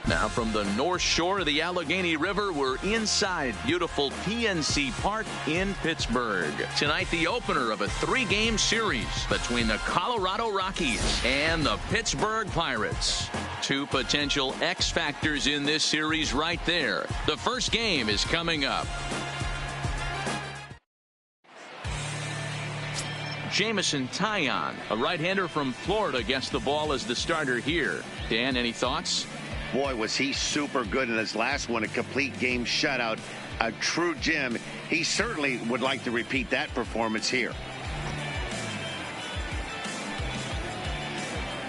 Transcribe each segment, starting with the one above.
Now from the north shore of the Allegheny River, we're inside beautiful PNC Park in Pittsburgh. Tonight, the opener of a 3-game series between the Colorado Rockies and the Pittsburgh Pirates. 2 potential X factors in this series right there. The first game is coming up. Jameson Taillon, a right-hander from Florida, gets the ball as the starter here. Dan, any thoughts? Boy, was he super good in his last one, a complete game shutout, a true gem. He certainly would like to repeat that performance here.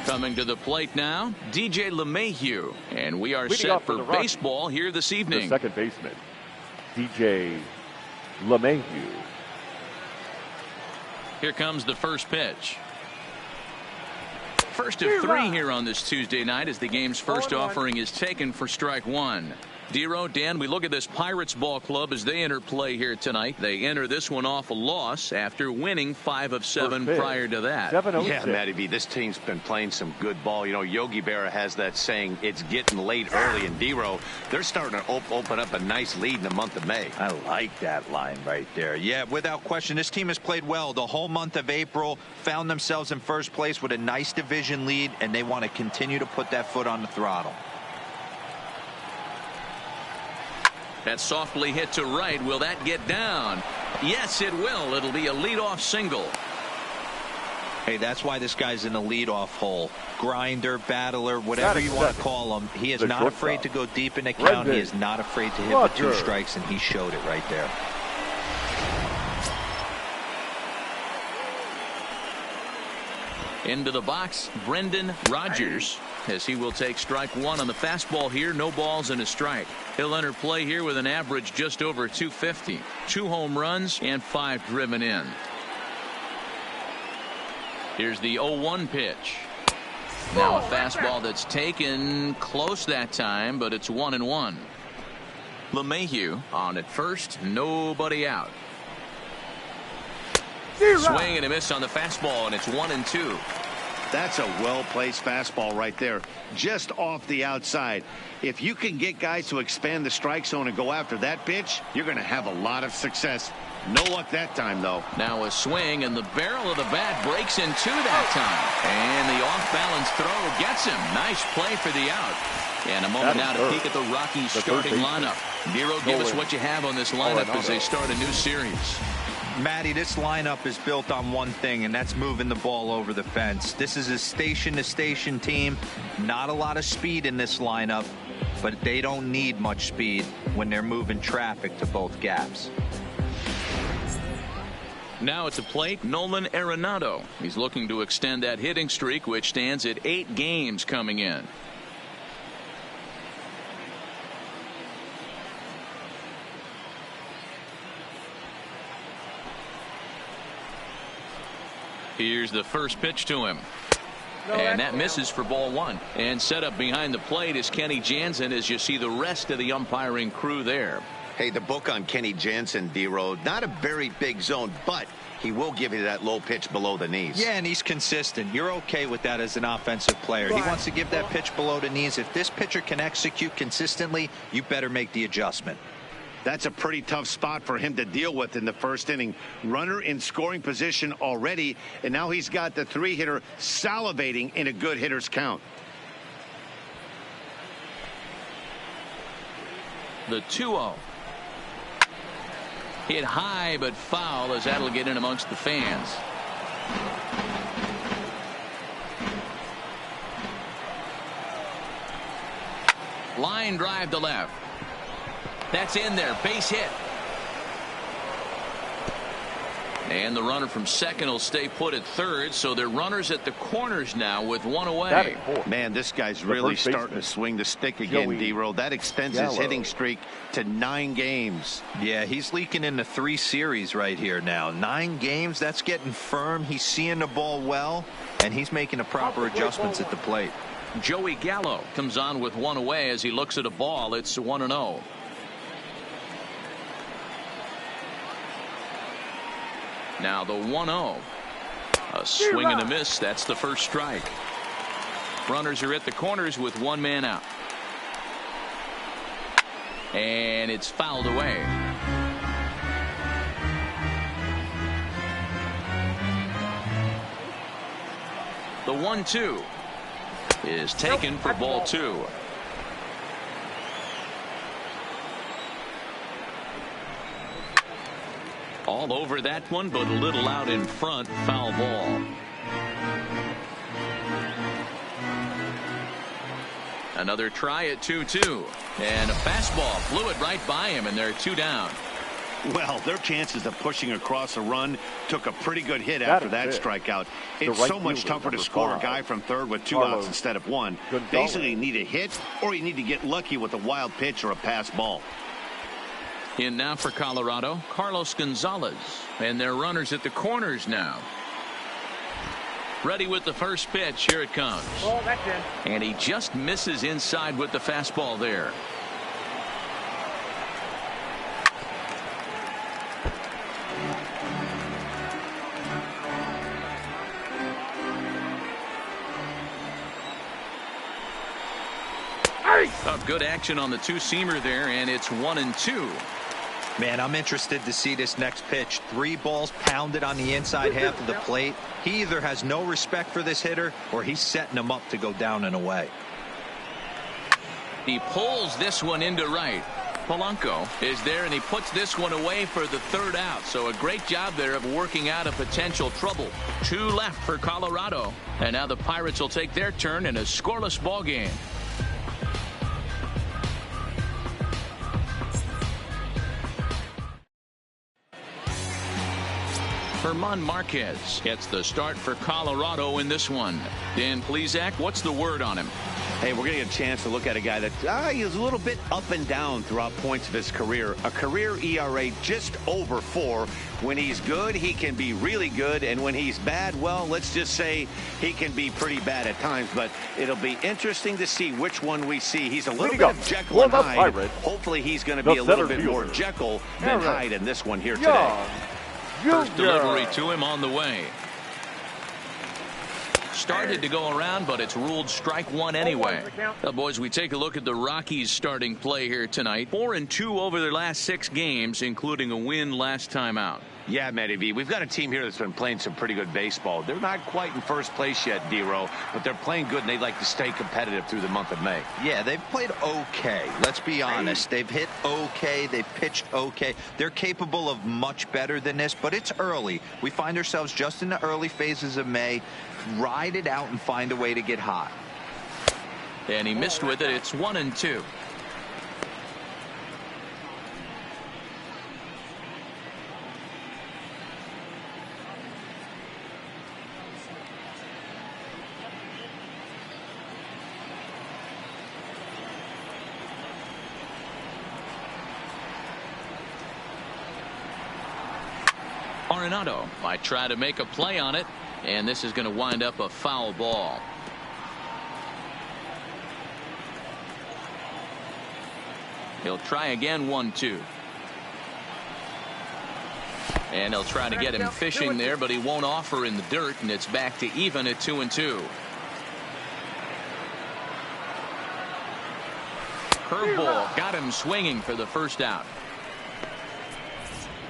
Coming to the plate now, DJ LeMahieu, and we are set for baseball here this evening. The second baseman, DJ LeMahieu. Here comes the first pitch. First of 3 here on this Tuesday night as the game's first offering is taken for strike 1. Dero, Dan, we look at this Pirates ball club as they enter play here tonight. They enter this one off a loss after winning 5 of 7 prior to that. Yeah, Matty B, this team's been playing some good ball. You know, Yogi Berra has that saying, it's getting late early. And Dero, they're starting to open up a nice lead in the month of May. I like that line right there. Yeah, without question, this team has played well the whole month of April, found themselves in first place with a nice division lead, and they want to continue to put that foot on the throttle. That's softly hit to right. Will that get down? Yes, it will. It'll be a leadoff single. Hey, that's why this guy's in the leadoff hole. Grinder, battler, whatever you want to call him. He is not afraid to go deep in the count. He is not afraid to hit with 2 strikes, and he showed it right there. Into the box, Brendan Rodgers, as he will take strike 1 on the fastball here. No balls and a strike. He'll enter play here with an average just over 250. 2 home runs and 5 driven in. Here's the 0-1 pitch. Now a fastball that's taken close that time, but it's 1-1. LeMahieu on at first, nobody out. Swing and a miss on the fastball, and it's 1-2. That's a well-placed fastball right there, just off the outside. If you can get guys to expand the strike zone and go after that pitch, you're going to have a lot of success. No luck that time, though. Now a swing, and the barrel of the bat breaks in 2 that time. And the off-balance throw gets him. Nice play for the out. And a moment now to peek at the Rockies starting lineup. Dero, give us what you have on this lineup as they start a new series. Matty, this lineup is built on one thing, and that's moving the ball over the fence. This is a station-to-station team. Not a lot of speed in this lineup, but they don't need much speed when they're moving traffic to both gaps. Now at the plate, Nolan Arenado. He's looking to extend that hitting streak, which stands at 8 games coming in. Here's the first pitch to him. And that misses for ball 1. And set up behind the plate is Kenny Jansen as you see the rest of the umpiring crew there. Hey, the book on Kenny Jansen, Dero, not a very big zone, but he will give you that low pitch below the knees. Yeah, and he's consistent. You're okay with that as an offensive player. He wants to give that pitch below the knees. If this pitcher can execute consistently, you better make the adjustment. That's a pretty tough spot for him to deal with in the first inning. Runner in scoring position already, and now he's got the 3-hitter salivating in a good hitter's count. The 2-0. Hit high but foul as that'll get in amongst the fans. Line drive to left. That's in there. Base hit. And the runner from second will stay put at third, so they're runners at the corners now with 1 away. Man, this guy's really starting to swing the stick again, Dero. That extends his hitting streak to 9 games. Yeah, he's leaking into 3 series right here now. 9 games, that's getting firm. He's seeing the ball well, and he's making the proper adjustments at the plate. Joey Gallo comes on with 1 away as he looks at a ball. It's 1-0. Now the 1-0. A swing and a miss. That's the first strike. Runners are at the corners with 1 man out. And it's fouled away. The 1-2 is taken for ball 2. All over that one, but a little out in front. Foul ball. Another try at 2-2. And a fastball flew it right by him, and they're 2 down. Well, their chances of pushing across a run took a pretty good hit after that strikeout. It's so much tougher to score a guy from third with 2 outs instead of 1. Basically, you need a hit, or you need to get lucky with a wild pitch or a pass ball. In now for Colorado, Carlos Gonzalez. And their runners at the corners now. Ready with the first pitch. Here it comes. Oh, that's it. And he just misses inside with the fastball there. Good action on the 2-seamer there, and it's 1-2. Man, I'm interested to see this next pitch. 3 balls pounded on the inside half of the plate. He either has no respect for this hitter, or he's setting him up to go down and away. He pulls this one into right. Polanco is there, and he puts this one away for the 3rd out. So a great job there of working out a potential trouble. 2 left for Colorado. And now the Pirates will take their turn in a scoreless ball game. German Marquez gets the start for Colorado in this one. Dan Plesac, what's the word on him? Hey, we're going to get a chance to look at a guy that is a little bit up and down throughout points of his career. A career ERA just over 4. When he's good, he can be really good. And when he's bad, well, let's just say he can be pretty bad at times. But it'll be interesting to see which one we see. He's a little bit of Jekyll and Hyde. Hopefully he's going to be a little bit more Jekyll than Hyde in this one here today. First delivery to him on the way. Started to go around, but it's ruled strike 1 anyway. Now, boys, we take a look at the Rockies starting play here tonight. 4-2 over their last 6 games, including a win last time out. Yeah, Matty V, we've got a team here that's been playing some pretty good baseball. They're not quite in first place yet, D-Row, but they're playing good, and they'd like to stay competitive through the month of May. Yeah, they've played okay. Let's be honest. They've hit okay. They've pitched okay. They're capable of much better than this, but it's early. We find ourselves just in the early phases of May. Ride it out and find a way to get hot. And he missed with it. It's 1-2. Arenado might try to make a play on it, and this is going to wind up a foul ball. He'll try again. 1-2. And he'll try to get him fishing there, but he won't offer in the dirt, and it's back to even at 2-2. Curveball got him swinging for the first out.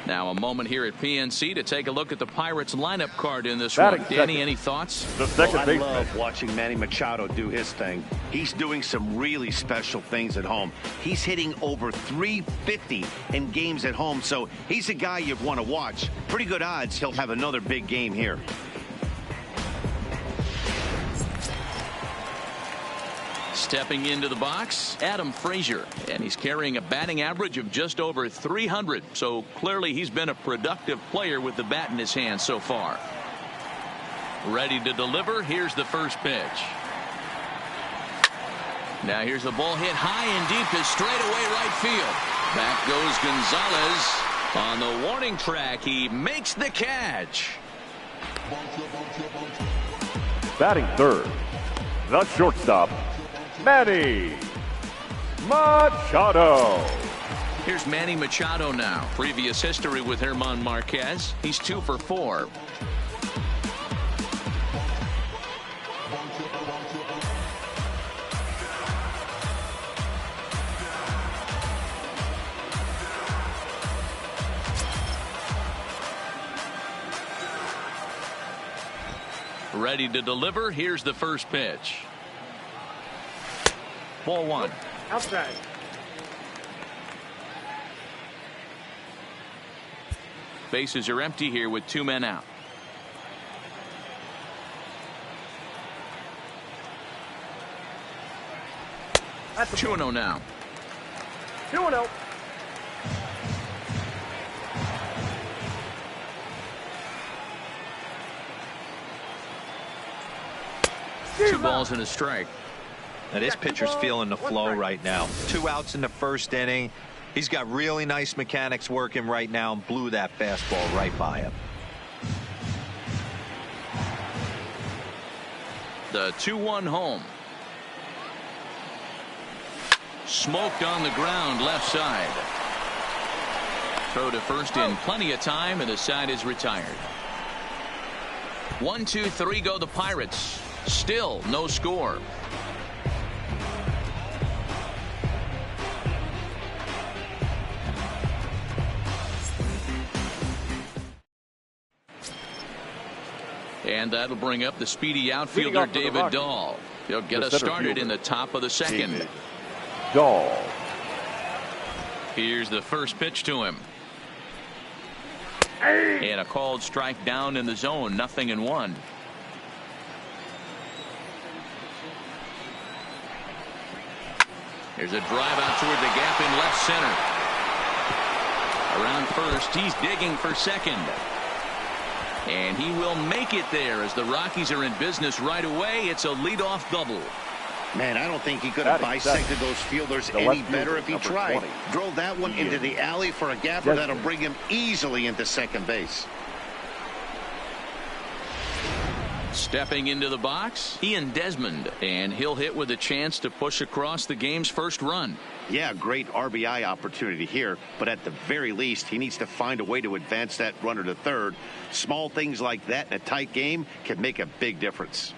Now a moment here at PNC to take a look at the Pirates lineup card in this one. Danny, any thoughts? I love watching Manny Machado do his thing. He's doing some really special things at home. He's hitting over 350 in games at home, so he's a guy you'd want to watch. Pretty good odds he'll have another big game here. Stepping into the box, Adam Frazier, and he's carrying a batting average of just over 300. So clearly he's been a productive player with the bat in his hand so far. Ready to deliver. Here's the first pitch. Now here's the ball hit high and deep to straightaway right field. Back goes Gonzalez on the warning track. He makes the catch. Batting third, the shortstop, Manny Machado. Here's Manny Machado now. Previous history with German Marquez. He's 2 for 4. Ready to deliver. Here's the first pitch. Ball one. Outside. Bases are empty here with 2 men out. That's 2-0 now. 2-0. Two balls and a strike. Now this pitcher's feeling the flow right now. 2 outs in the first inning. He's got really nice mechanics working right now and blew that fastball right by him. The 2-1 home. Smoked on the ground left side. Throw to first in plenty of time, and the side is retired. 1, 2, 3 go the Pirates. Still no score. And that'll bring up the speedy outfielder David Dahl. He'll get us started in the top of the second. Dahl. Here's the first pitch to him. And a called strike down in the zone. 0-1. There's a drive out toward the gap in left center. Around first, he's digging for second. And he will make it there as the Rockies are in business right away. It's a leadoff double. Man, I don't think he could have bisected those fielders any better if he tried. Drove that one into the alley for a gapper that'll bring him easily into second base. Stepping into the box, Ian Desmond, and he'll hit with a chance to push across the game's first run. Yeah, great RBI opportunity here, but at the very least, he needs to find a way to advance that runner to third. Small things like that in a tight game can make a big difference.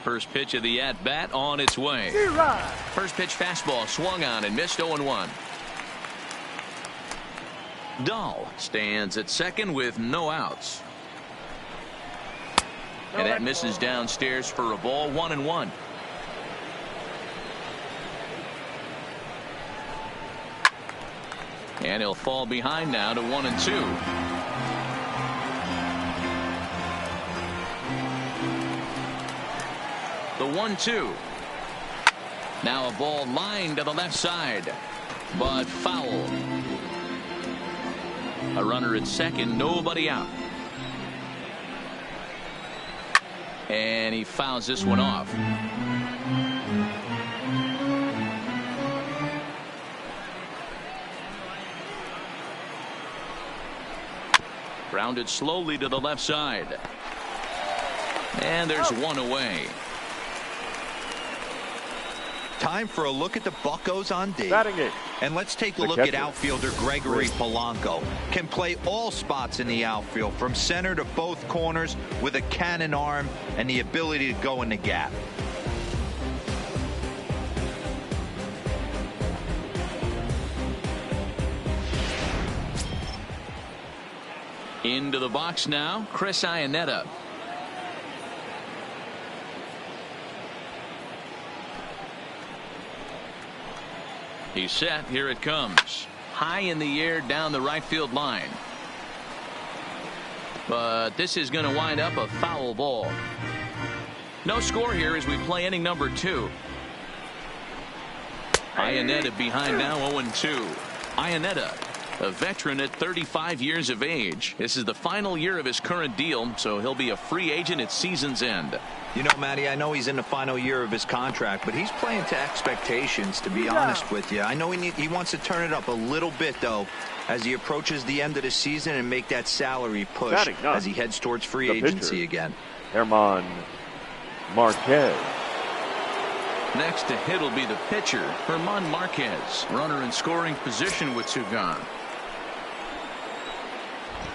First pitch of the at-bat on its way. First pitch fastball swung on and missed. 0-1. Dahl stands at second with no outs. And that misses downstairs for a ball. 1-1. And he'll fall behind now to 1-2. The 1-2. Now a ball lined to the left side, but foul. A runner at second, nobody out. And he fouls this one off. Grounded slowly to the left side. And there's one away. Time for a look at the Buccos on D. And let's take a look at outfielder Gregory Polanco. Can play all spots in the outfield, from center to both corners, with a cannon arm and the ability to go in the gap. Into the box now, Chris Iannetta. He's set. Here it comes. High in the air down the right field line. But this is going to wind up a foul ball. No score here as we play inning number 2. Iannetta behind now, 0-2. Iannetta, a veteran at 35 years of age. This is the final year of his current deal, so he'll be a free agent at season's end. You know, Matty, I know he's in the final year of his contract, but he's playing to expectations, to be honest with you. I know he wants to turn it up a little bit, though, as he approaches the end of the season and make that salary push as he heads towards free agency again. German Marquez. Next to hit will be the pitcher, German Marquez. Runner in scoring position with 2 gone.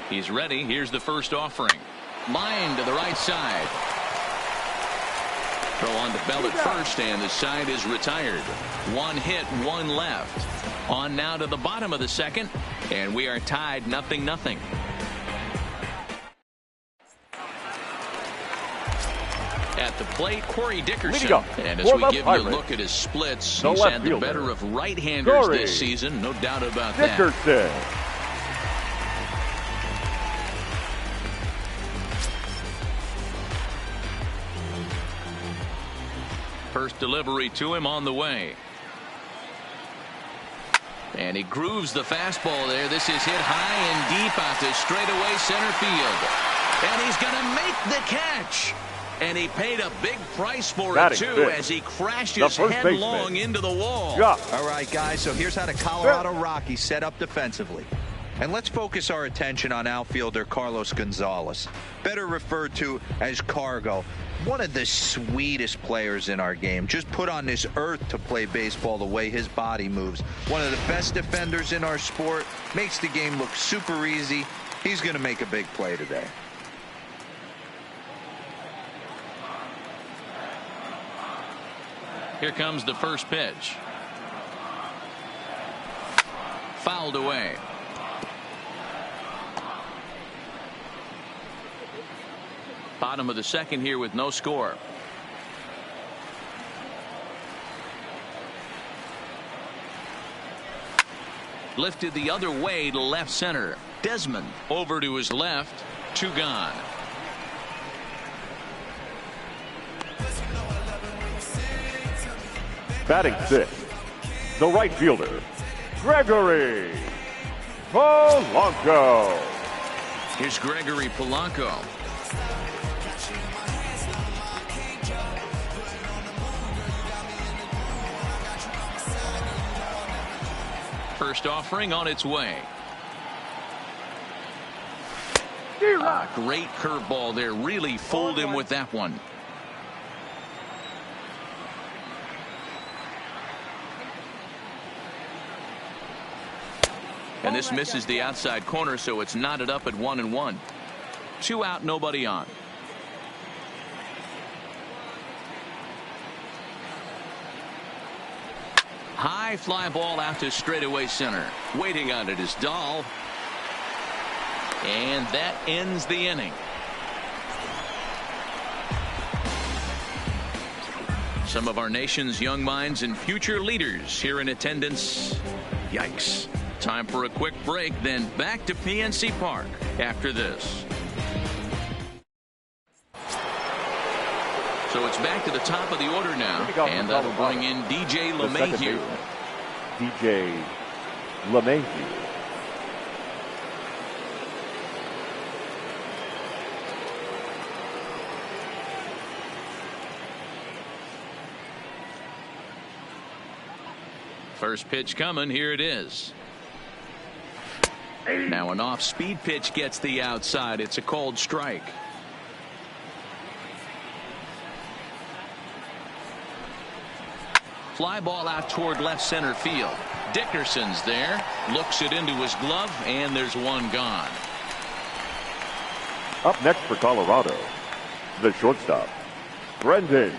He's ready. Here's the first offering. Line to the right side. Throw on to Bell at first, and the side is retired. One hit, one left. On now to the bottom of the second, and we are tied 0-0. At the plate, Corey Dickerson. And as we give you a look at his splits, he's had the better of right-handers this season, no doubt about that. First delivery to him on the way. And he grooves the fastball there. This is hit high and deep out to straightaway center field. And he's going to make the catch. And he paid a big price for it, too, as he crashes headlong into the wall. All right, guys, so here's how the Colorado Rockies set up defensively. And let's focus our attention on outfielder Carlos Gonzalez, better referred to as Cargo. One of the sweetest players in our game. Just put on this earth to play baseball the way his body moves. One of the best defenders in our sport. Makes the game look super easy. He's going to make a big play today. Here comes the first pitch. Fouled away. Bottom of the second here with no score. Lifted the other way to left center. Desmond over to his left. 2 gone. Batting 6th, the right fielder, Gregory Polanco. Here's Gregory Polanco. First offering on its way. Great curveball there. Really fooled him with that one. And this misses the outside corner, so it's knotted up at 1-1. 2 out, nobody on. High fly ball out to straightaway center. Waiting on it is Dahl. And that ends the inning. Some of our nation's young minds and future leaders here in attendance. Yikes. Time for a quick break, then back to PNC Park after this. So it's back to the top of the order now, and that'll bring in DJ LeMahieu. DJ LeMahieu. First pitch coming. Here it is. Now an off-speed pitch gets the outside. It's a called strike. Fly ball out toward left center field. Dickerson's there. Looks it into his glove, and there's one gone. Up next for Colorado, the shortstop, Brendan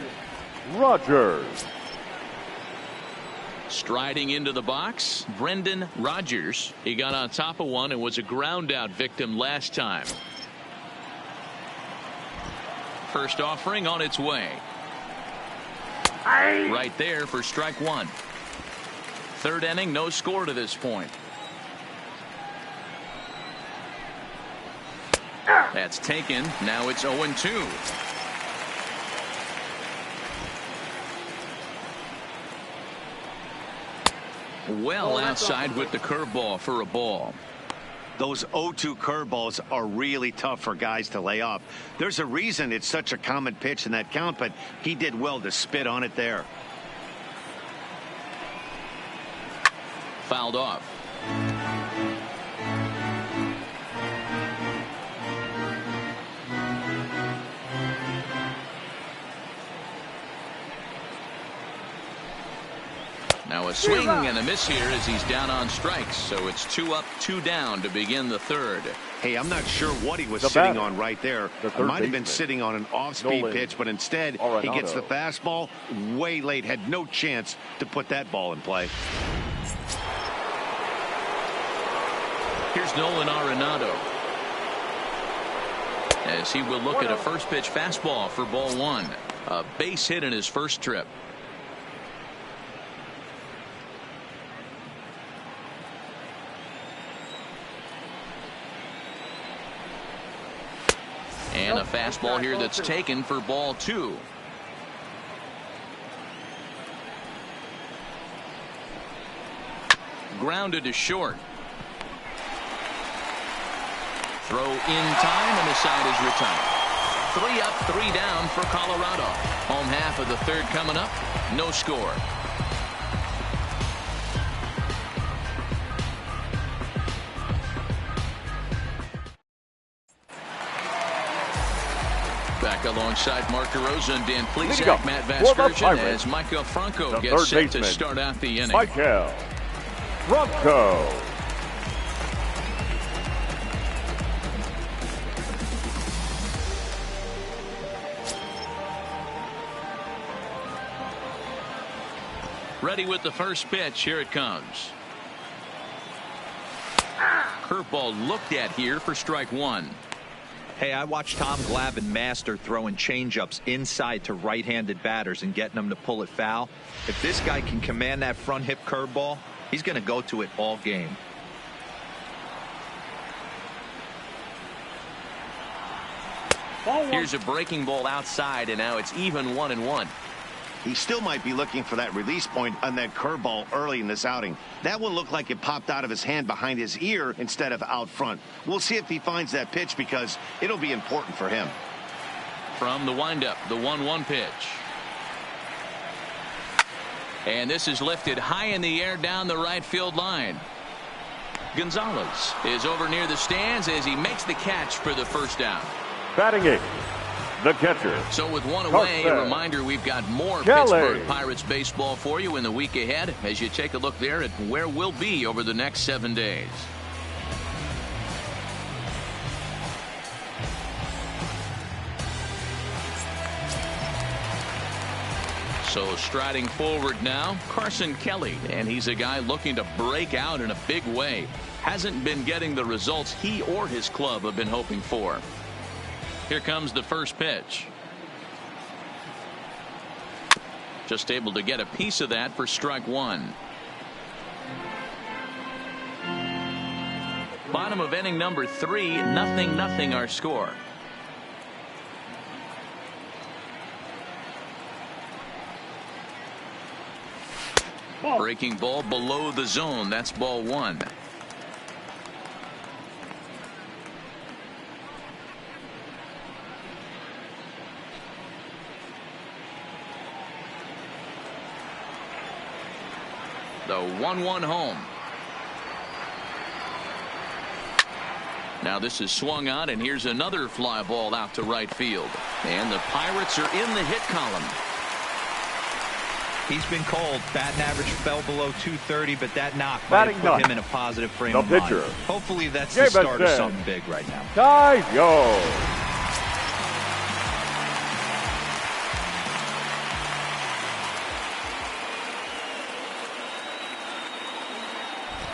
Rodgers. Striding into the box, Brendan Rodgers. He got on top of one and was a ground out victim last time. First offering on its way. Right there for strike 1. Third inning, no score to this point. That's taken. Now it's 0-2. Well outside with the curveball for a ball. Those 0-2 curveballs are really tough for guys to lay off. There's a reason it's such a common pitch in that count, but he did well to spit on it there. Fouled off. Now a swing and a miss here as he's down on strikes. So it's 2 up, 2 down to begin the third. Hey, I'm not sure what he was sitting on right there. It might have been sitting on an off-speed pitch, but instead he gets the fastball way late. Had no chance to put that ball in play. Here's Nolan Arenado, as he will look at a first pitch fastball for ball 1. A base hit in his first trip. And a fastball here that's taken for ball 2. Grounded to short. Throw in time, and the side is retired. 3 up, 3 down for Colorado. Home half of the third coming up. No score. Back alongside Mark DeRosa and Dan Plesac, Matt Vasgersian, as Michael Franco gets set to start out the inning. Michael Franco. Ready with the first pitch. Here it comes. Curveball looked at here for strike 1. Hey, I watched Tom Glavine master throwing changeups inside to right-handed batters and getting them to pull it foul. If this guy can command that front hip curveball, he's going to go to it all game. Here's a breaking ball outside, and now it's even 1-1. He still might be looking for that release point on that curveball early in this outing. That one looked like it popped out of his hand behind his ear instead of out front. We'll see if he finds that pitch, because it'll be important for him. From the windup, the 1-1 pitch. And this is lifted high in the air down the right field line. Gonzalez is over near the stands as he makes the catch for the first down. Batting 8. The catcher. So with 1 away, a reminder we've got more Pittsburgh Pirates baseball for you in the week ahead as you take a look there at where we'll be over the next 7 days. So striding forward now, Carson Kelly, and he's a guy looking to break out in a big way. Hasn't been getting the results he or his club have been hoping for. Here comes the first pitch. Just able to get a piece of that for strike 1. Bottom of inning number 3, 0-0 our score. Breaking ball below the zone. That's ball 1. The 1-1 home. Now this is swung on, and here's another fly ball out to right field. And the Pirates are in the hit column. He's been cold. Batting average fell below 230, but that knock might have put him in a positive frame of mind. Hopefully that's the start of something big right now.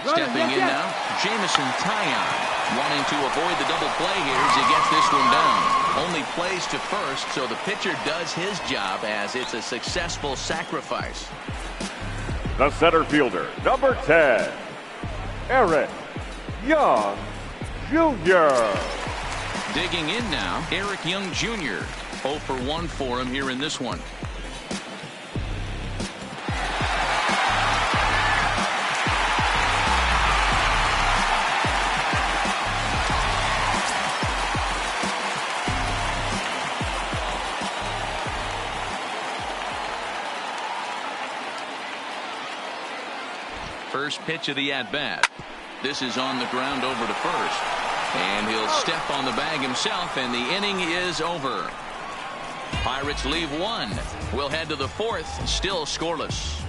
Stepping in now, Jamison Taillon, wanting to avoid the double play here as he gets this one down. Only plays to first, so the pitcher does his job as it's a successful sacrifice. The center fielder, number 10, Eric Young Jr. Digging in now, Eric Young Jr. 0 for 1 for him here in this one. First pitch of the at-bat. This is on the ground over to first. And he'll step on the bag himself, and the inning is over. Pirates leave 1. We'll head to the 4th, still scoreless.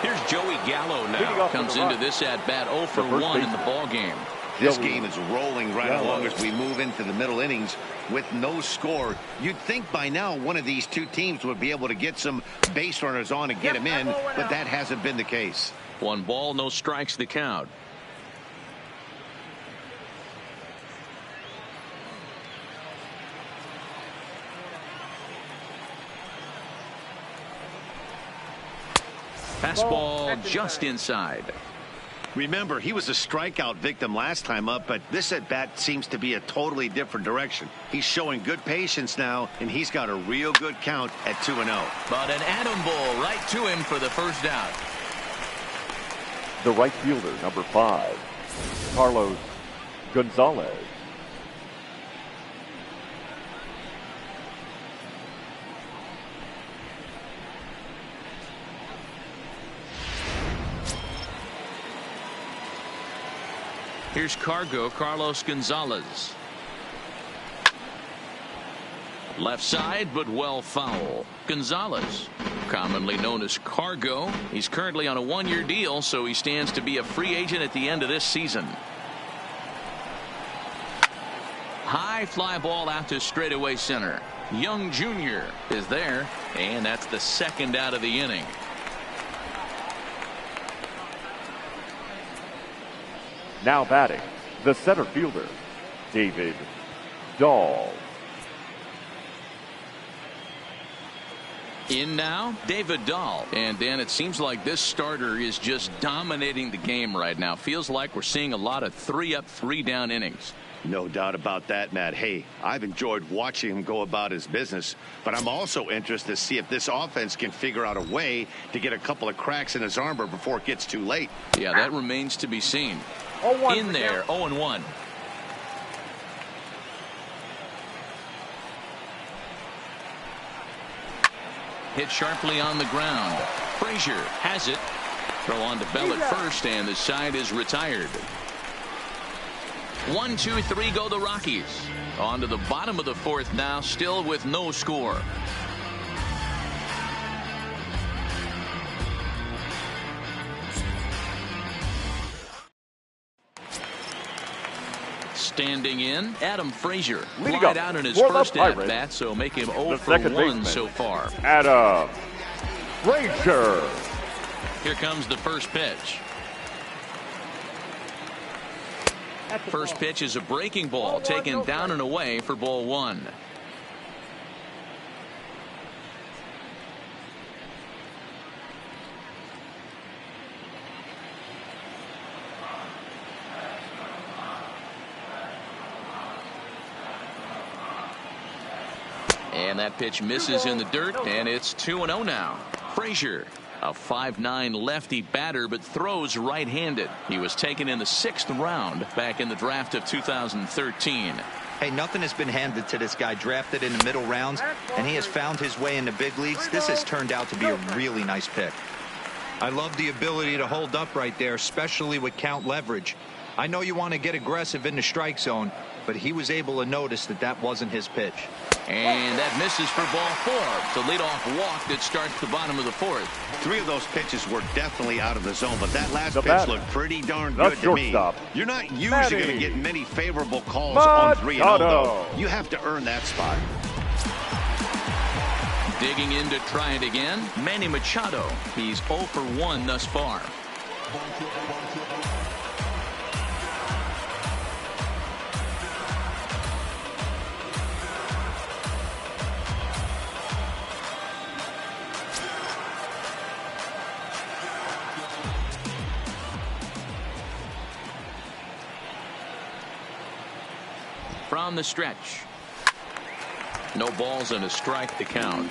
Here's Joey Gallo now. Comes into this at-bat 0 for 1 in the ball game. This game is rolling right along as we move into the middle innings with no score. You'd think by now one of these two teams would be able to get some base runners on and get them in, but that hasn't been the case. 1 ball, no strikes the count. Fastball just inside. Remember, he was a strikeout victim last time up, but this at-bat seems to be a totally different direction. He's showing good patience now, and he's got a real good count at 2-0. But an atom ball right to him for the first out. The right fielder, number 5, Carlos Gonzalez. Here's Carlos Gonzalez. Left side, but well foul. Gonzalez, commonly known as Cargo. He's currently on a 1-year deal, so he stands to be a free agent at the end of this season. High fly ball out to straightaway center. Young Jr. is there, and that's the second out of the inning. Now batting, the center fielder, David Dahl. In now, David Dahl. And Dan, it seems like this starter is just dominating the game right now. Feels like we're seeing a lot of 3-up, 3-down innings. No doubt about that, Matt. Hey, I've enjoyed watching him go about his business, but I'm also interested to see if this offense can figure out a way to get a couple of cracks in his armor before it gets too late. Yeah, that remains to be seen. In there, 0-1. Hit sharply on the ground. Frazier has it. Throw on to Bell at first, and the side is retired. 1, 2, 3 go the Rockies. On to the bottom of the 4th now, still with no score. Standing in, Adam Frazier. Wide out in his first at-bat, so make him 0 for 1 so far. Adam Frazier. Here comes the first pitch. First pitch is a breaking ball, taken down and away for ball 1. And that pitch misses in the dirt, and it's 2-0 now. Frazier, a 5'9" lefty batter, but throws right-handed. He was taken in the 6th round back in the draft of 2013. Hey, nothing has been handed to this guy. Drafted in the middle rounds, and he has found his way in the big leagues. This has turned out to be a really nice pick. I love the ability to hold up right there, especially with count leverage. I know you want to get aggressive in the strike zone, but he was able to notice that that wasn't his pitch. And that misses for ball 4. The leadoff walk that starts the bottom of the 4th. 3 of those pitches were definitely out of the zone, but that last pitch looked pretty darn good to me. You're not usually going to get many favorable calls on 3-0, though. You have to earn that spot. Digging in to try it again, Manny Machado. He's 0 for 1 thus far. From the stretch. No balls and a strike to count.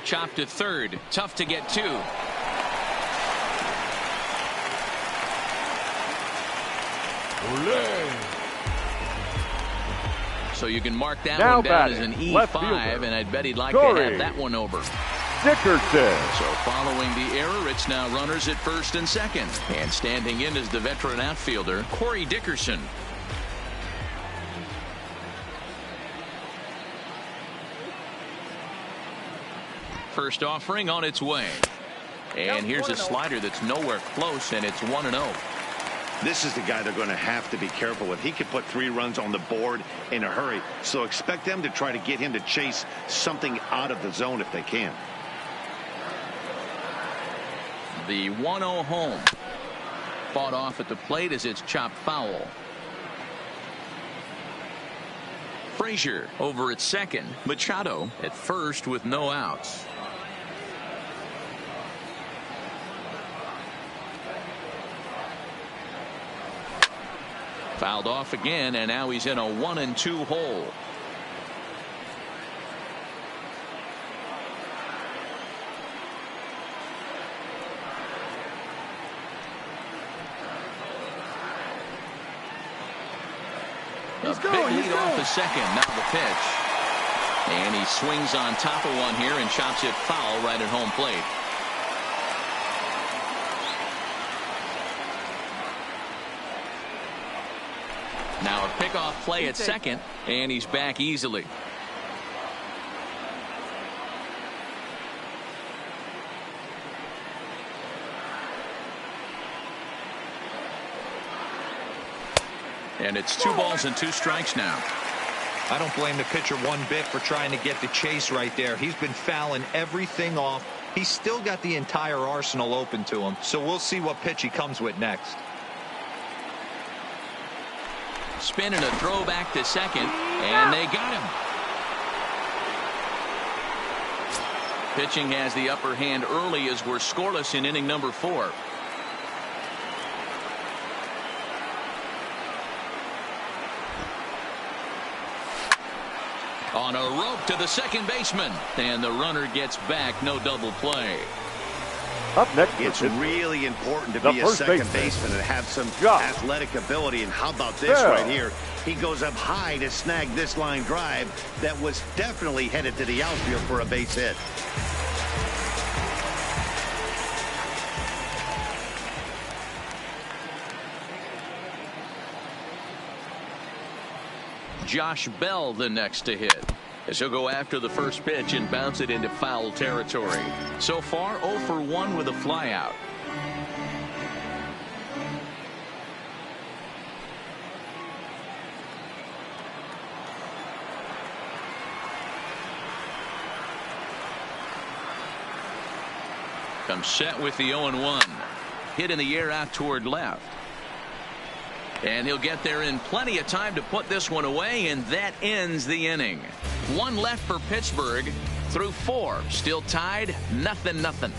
Chopped to third. Tough to get to. So you can mark that one down as an E5, and I'd bet he'd like to have that one over. Dickerson. So following the error, it's now runners at first and second. And standing in is the veteran outfielder, Corey Dickerson. First offering on its way. And here's a slider that's nowhere close, and it's 1-0. This is the guy they're going to have to be careful with. He could put 3 runs on the board in a hurry, so expect them to try to get him to chase something out of the zone if they can. The 1-0 home. Fought off at the plate as it's chopped foul. Frazier over at second. Machado at first with no outs. Fouled off again, and now he's in a 1-2 hole. A big lead off the second. Now the pitch. And he swings on top of one here and chops it foul right at home plate. Now a pickoff play at second, and he's back easily. And it's 2 balls and 2 strikes now. I don't blame the pitcher one bit for trying to get the chase right there. He's been fouling everything off. He's still got the entire arsenal open to him, so we'll see what pitch he comes with next. Spin and a throw back to second, and they got him. Pitching has the upper hand early as we're scoreless in inning number 4. On a rope to the second baseman, and the runner gets back. No double play. Up next, it's really important to be a second baseman and have some athletic ability. And how about this right here? He goes up high to snag this line drive that was definitely headed to the outfield for a base hit. Josh Bell the next to hit, as he'll go after the first pitch and bounce it into foul territory. So far 0 for 1 with a flyout. Comes set with the 0-1. Hit in the air out toward left. And he'll get there in plenty of time to put this one away, and that ends the inning. 1 left for Pittsburgh through 4. Still tied, 0-0.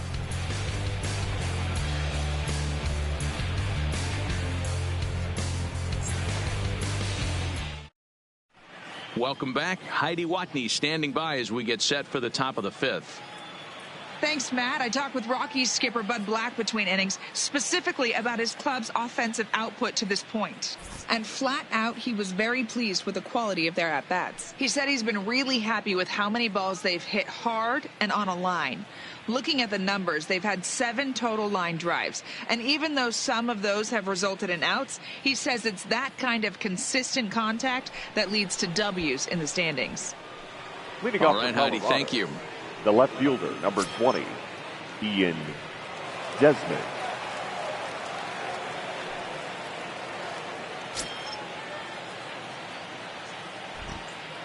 Welcome back. Heidi Watney standing by as we get set for the top of the 5th. Thanks, Matt. I talked with Rockies skipper Bud Black between innings, specifically about his club's offensive output to this point. And flat out, he was very pleased with the quality of their at-bats. He said he's been really happy with how many balls they've hit hard and on a line. Looking at the numbers, they've had 7 total line drives. And even though some of those have resulted in outs, he says it's that kind of consistent contact that leads to W's in the standings. All right, Heidi, thank you. The left fielder, number 20, Ian Desmond.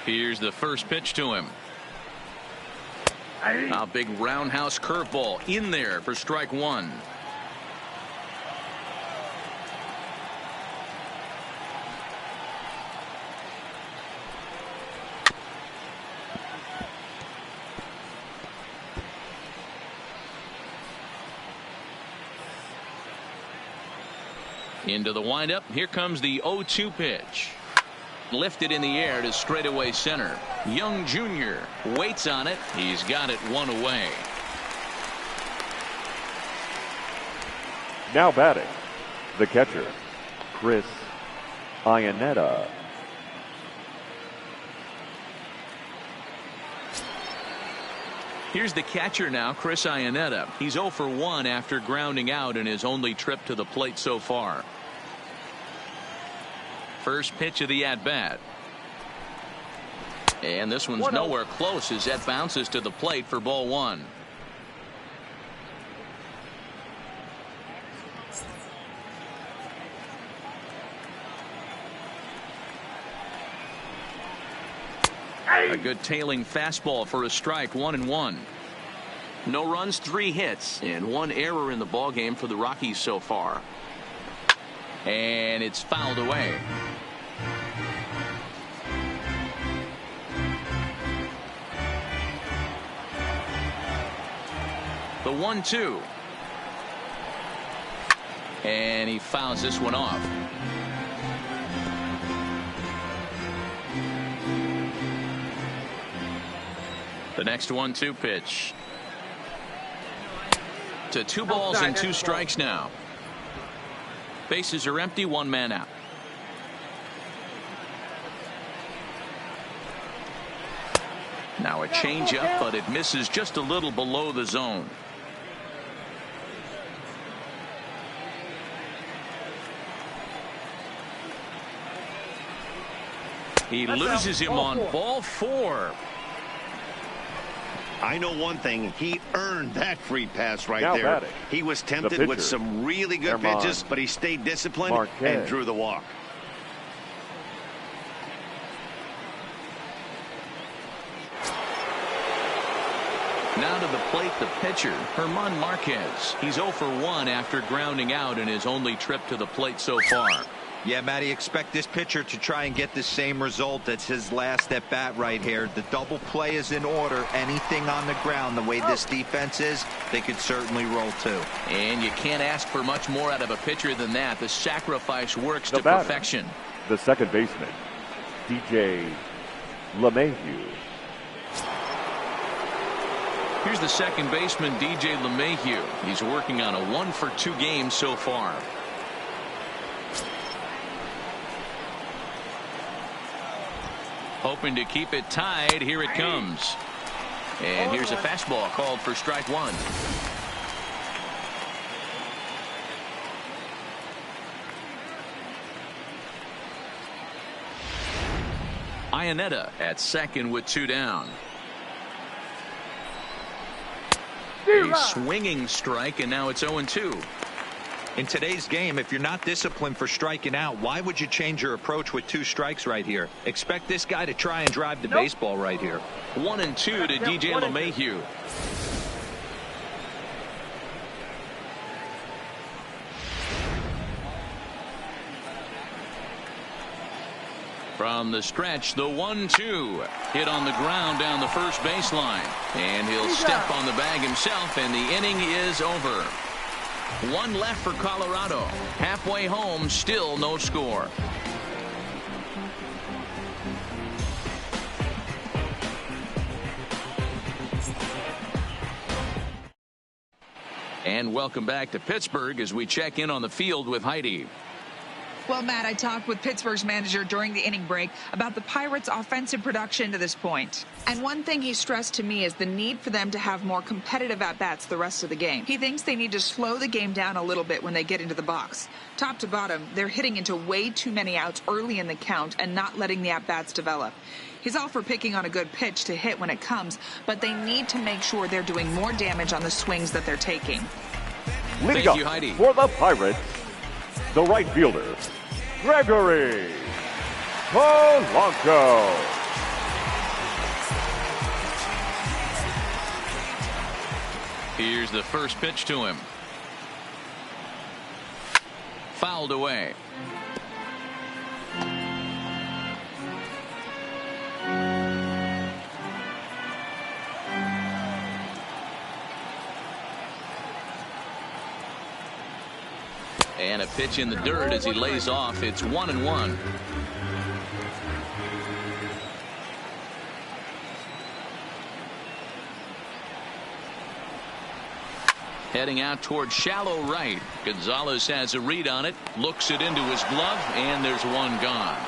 Here's the first pitch to him. A big roundhouse curveball in there for strike 1. Into the windup. Here comes the 0-2 pitch. Lifted in the air to straightaway center. Young Jr. waits on it. He's got it 1 away. Now batting, the catcher, Chris Iannetta. Here's the catcher now, Chris Iannetta. He's 0 for 1 after grounding out in his only trip to the plate so far. First pitch of the at-bat. And this one's nowhere close as that bounces to the plate for ball 1. A good tailing fastball for a strike, 1-1. No runs, 3 hits, and 1 error in the ballgame for the Rockies so far. And it's fouled away. The 1-2. And he fouls this one off. The next 1-2 pitch. To 2 balls and 2 strikes now. Bases are empty, 1 man out. Now a changeup, but it misses just a little below the zone. He loses him on ball 4. I know one thing. He earned that free pass right Now there. batting, He was tempted with some really good pitches, but he stayed disciplined and drew the walk. Now to the plate, the pitcher, German Marquez. He's 0 for 1 after grounding out in his only trip to the plate so far. Yeah, Matty, expect this pitcher to try and get the same result as his last at bat right here. The double play is in order. Anything on the ground, the way this defense is, they could certainly roll too. And you can't ask for much more out of a pitcher than that. The sacrifice works to batter, perfection. The second baseman, DJ LeMahieu. Here's the second baseman, DJ LeMahieu. He's working on a 1 for 2 game so far. Hoping to keep it tied. Here it comes. And here's a fastball called for strike 1. Iannetta at second with 2 down. A swinging strike, and now it's 0-2. In today's game, if you're not disciplined for striking out, why would you change your approach with 2 strikes right here? Expect this guy to try and drive the baseball right here. 1-2 to DJ LeMahieu. From the stretch, the 1-2 hit on the ground down the first baseline, and he'll step on the bag himself, and the inning is over. 1 left for Colorado. Halfway home, still no score. And welcome back to Pittsburgh as we check in on the field with Heidi. Well, Matt, I talked with Pittsburgh's manager during the inning break about the Pirates' offensive production to this point. And one thing he stressed to me is the need for them to have more competitive at-bats the rest of the game. He thinks they need to slow the game down a little bit when they get into the box. Top to bottom, they're hitting into way too many outs early in the count and not letting the at-bats develop. He's all for picking on a good pitch to hit when it comes, but they need to make sure they're doing more damage on the swings that they're taking. Leading Thank you, up Heidi. for the Pirates, the right fielder, Gregory Polanco. Here's the first pitch to him. Fouled away. And a pitch in the dirt as he lays off. It's 1-1. Heading out toward shallow right. Gonzalez has a read on it, looks it into his glove, and there's one gone.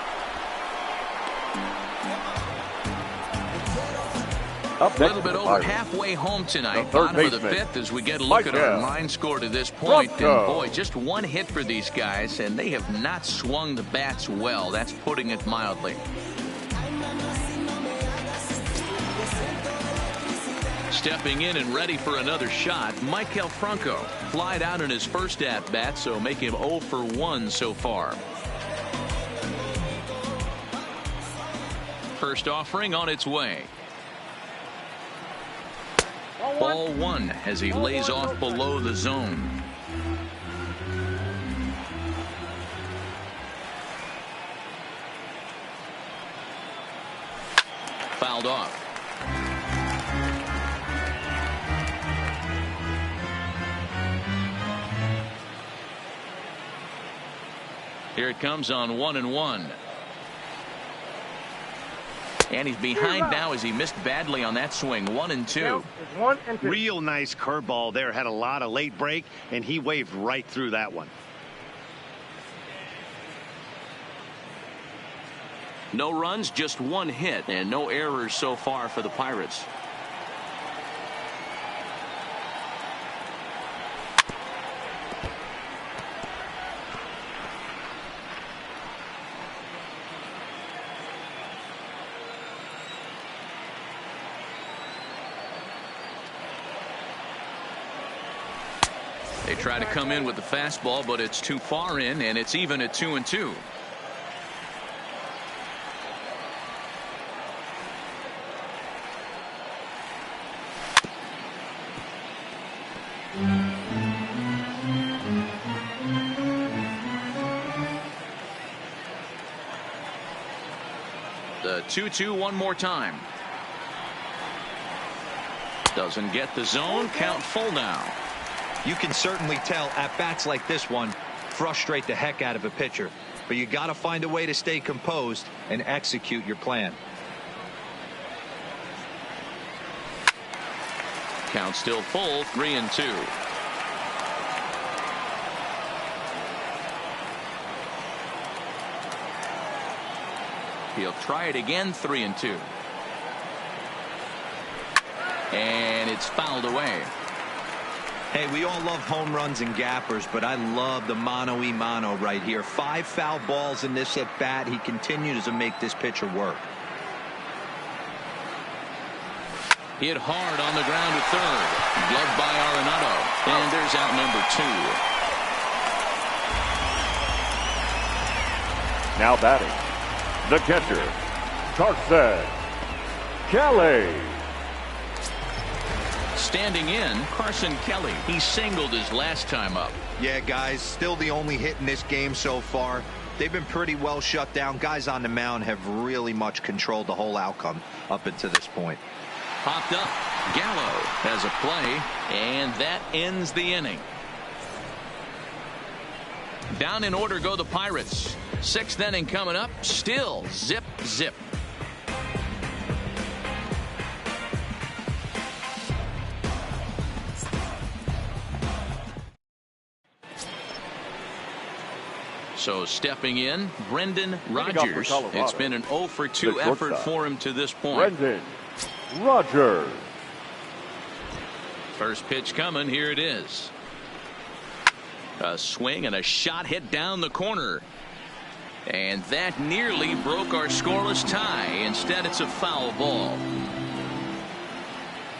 Up A next little for bit the over Pirates, halfway home tonight. the third Bottom of the baseman, fifth as we get a look at our line score to this point. And boy, just one hit for these guys, and they have not swung the bats well. That's putting it mildly. Stepping in and ready for another shot, Maikel Franco flied out in his first at-bat, so make him 0 for 1 so far. First offering on its way. Ball one as he lays off below the zone. Fouled off. Here it comes on 1-1. And he's behind now as he missed badly on that swing. 1-2. Real nice curveball there. Had a lot of late break, and he waved right through that one. No runs, just one hit, and no errors so far for the Pirates. They try to come in with the fastball, but it's too far in, and it's even at 2-2. The 2-2 one more time. Doesn't get the zone. Count full now. You can certainly tell at bats like this one frustrate the heck out of a pitcher, but you got to find a way to stay composed and execute your plan. Count still full, 3-2. He'll try it again, 3-2. And it's fouled away. Hey, we all love home runs and gappers, but I love the mano-y-mano right here. 5 foul balls in this at bat. He continues to make this pitcher work. Hit hard on the ground to third. Gloved by Arenado. And there's out number 2. now batting, the catcher, Carson Kelly. Standing in, Carson Kelly. He singled his last time up. Yeah, guys, still the only hit in this game so far. They've been pretty well shut down. Guys on the mound have really much controlled the whole outcome up until this point. Popped up. Gallo has a play, and that ends the inning. Down in order go the Pirates. 6th inning coming up. Still zip, zip. So stepping in, Brendan Rodgers. It's been an 0 for 2 effort for him to this point. Brendan Rodgers. First pitch coming. Here it is. A swing and a shot hit down the corner. And that nearly broke our scoreless tie. Instead, it's a foul ball.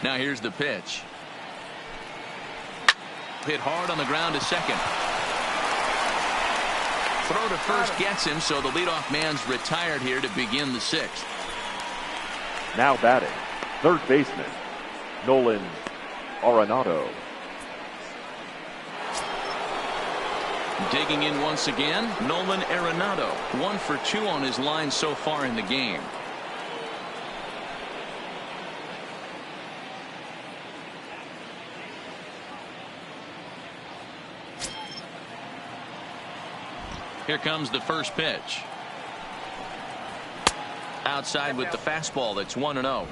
Now here's the pitch. Hit hard on the ground to second. Throw to first gets him, so the leadoff man's retired here to begin the 6th. Now batting, third baseman, Nolan Arenado. Digging in once again, Nolan Arenado. 1 for 2 on his line so far in the game. Here comes the first pitch. Outside with the fastball. That's 1-0.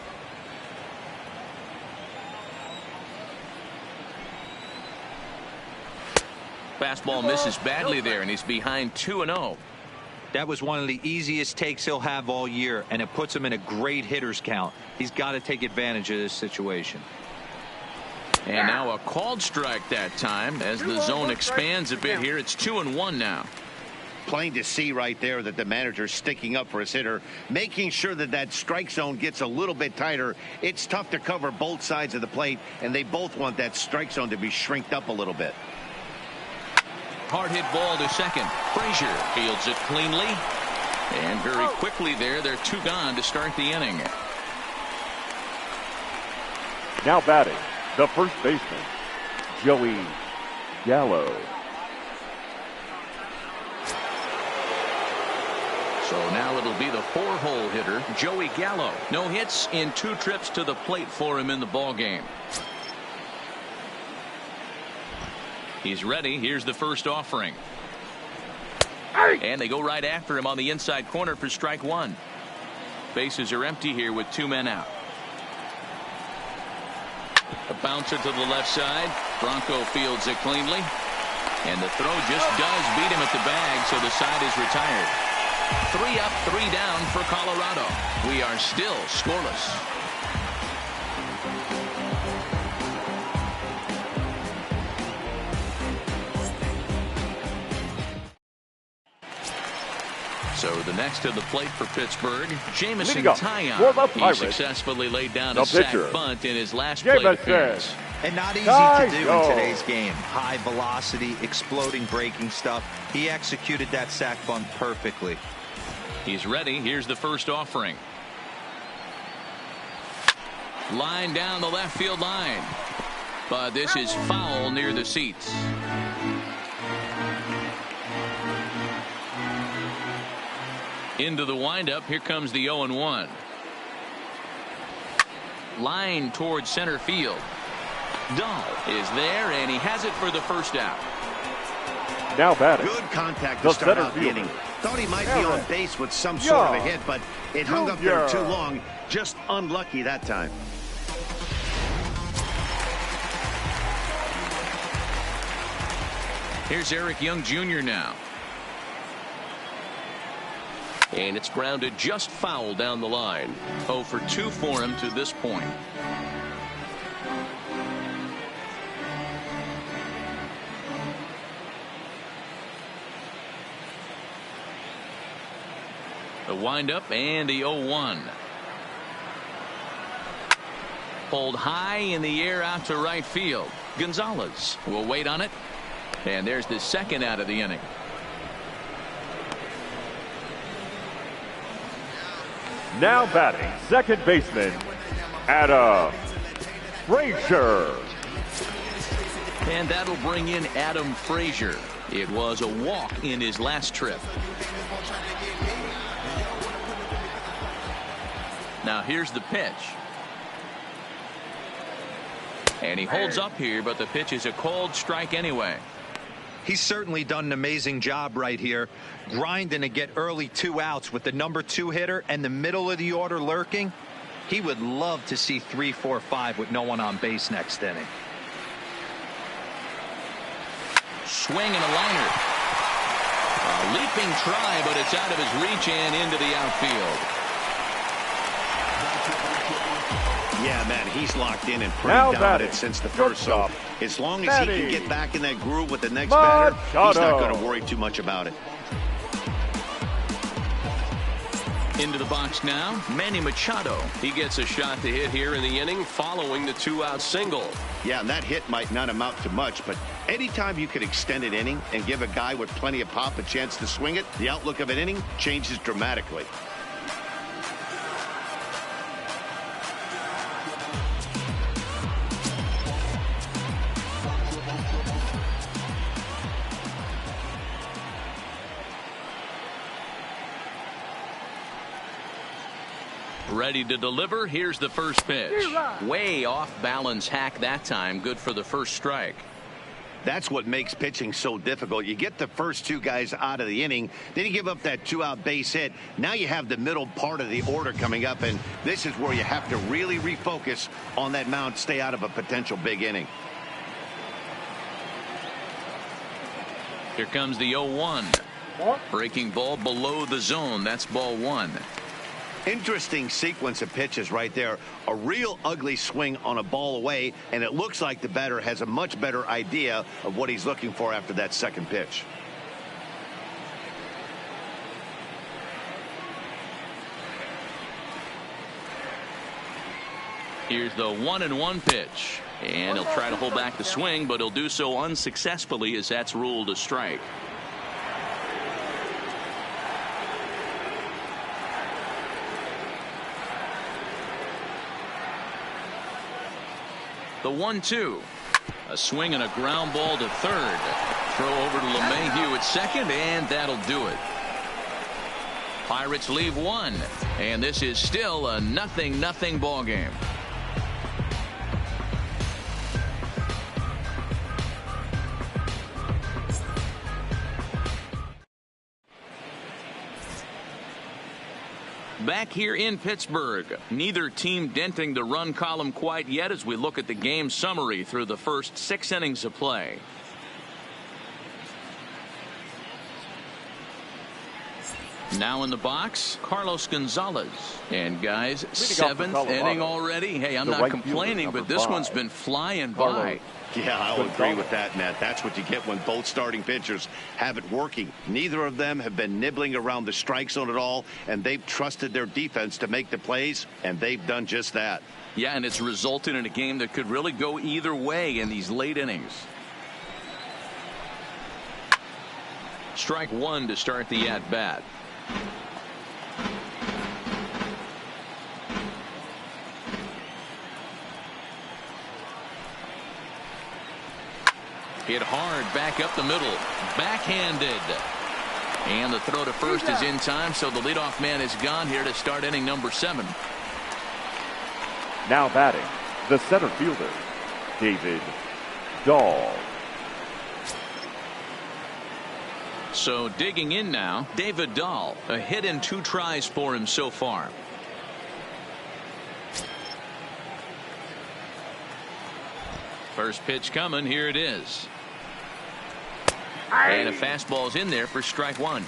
Fastball misses badly there, and he's behind 2-0. That was one of the easiest takes he'll have all year, and it puts him in a great hitter's count. He's got to take advantage of this situation. And now a called strike that time as the zone expands a bit here. It's 2-1 now. Plain to see right there that the manager's sticking up for his hitter, making sure that that strike zone gets a little bit tighter. It's tough to cover both sides of the plate, and they both want that strike zone to be shrinked up a little bit. Hard hit ball to second. Frazier fields it cleanly. And very quickly there, they're 2 gone to start the inning. Now batting, the first baseman, Joey Gallo. So now it'll be the 4-hole hitter, Joey Gallo. No hits in 2 trips to the plate for him in the ballgame. He's ready. Here's the first offering. And they go right after him on the inside corner for strike 1. Bases are empty here with 2 men out. A bouncer to the left side. Bronco fields it cleanly. And the throw just does beat him at the bag, so the side is retired. 3 up, 3 down for Colorado. We are still scoreless. So the next to the plate for Pittsburgh, Jamison Taillon. He successfully laid down a sac bunt in his last plate appearance. And not easy to do in today's game. High velocity, exploding breaking stuff. He executed that sac bunt perfectly. He's ready. Here's the first offering. Line down the left field line. But this is foul near the seats. Into the windup. Here comes the 0-1. Line towards center field. Dahl is there, and he has it for the first out. Now batting. Good contact to start out the inning. Thought he might be on base with some sort of a hit, but it hung up there too long. Just unlucky that time. Here's Eric Young Jr. now. And it's grounded just foul down the line. 0 for 2 for him to this point. The windup and the 0-1. Pulled high in the air out to right field. Gonzalez will wait on it. And there's the second out of the inning. Now batting, second baseman, Adam Frazier. And that'll bring in Adam Frazier. It was a walk in his last trip. Now here's the pitch. And he holds up here, but the pitch is a called strike anyway. He's certainly done an amazing job right here, grinding to get early 2 outs with the number 2 hitter and the middle of the order lurking. He would love to see 3, 4, 5 with no one on base next inning. Swing and a liner. A leaping try, but it's out of his reach and into the outfield. Yeah, man, he's locked in and pretty dominant since the first. So as long as he can get back in that groove with the next batter, he's not going to worry too much about it. Into the box now, Manny Machado. He gets a shot to hit here in the inning following the 2-out single. Yeah, and that hit might not amount to much, but anytime you can extend an inning and give a guy with plenty of pop a chance to swing it, the outlook of an inning changes dramatically. Ready to deliver. Here's the first pitch. Way off balance hack that time. Good for the first strike. That's what makes pitching so difficult. You get the first 2 guys out of the inning, then you give up that 2-out base hit. Now you have the middle part of the order coming up, and this is where you have to really refocus on that mound, stay out of a potential big inning. Here comes the 0-1. Breaking ball below the zone. That's ball one. Interesting sequence of pitches right there. A real ugly swing on a ball away, and it looks like the batter has a much better idea of what he's looking for after that second pitch. Here's the 1-1 pitch, and he'll try to hold back the swing, but he'll do so unsuccessfully as that's ruled a strike. The 1-2. A swing and a ground ball to third. Throw over to LeMahieu at second, and that'll do it. Pirates leave one, and this is still a 0-0 ball game. Back here in Pittsburgh, neither team denting the run column quite yet as we look at the game summary through the first 6 innings of play. Now in the box, Carlos Gonzalez. And guys, 7th inning already. Hey, I'm not complaining, but this one's been flying by. Yeah, I'll agree with that, Matt. That's what you get when both starting pitchers have it working. Neither of them have been nibbling around the strike zone at all, and they've trusted their defense to make the plays, and they've done just that. Yeah, and it's resulted in a game that could really go either way in these late innings. Strike one to start the at-bat. Hit hard back up the middle. Backhanded. And the throw to first is in time, so the leadoff man is gone here to start inning number 7. Now batting, the center fielder, David Dahl. So digging in now, David Dahl. A hit and 2 tries for him so far. First pitch coming. Here it is. And a fastball's in there for strike one.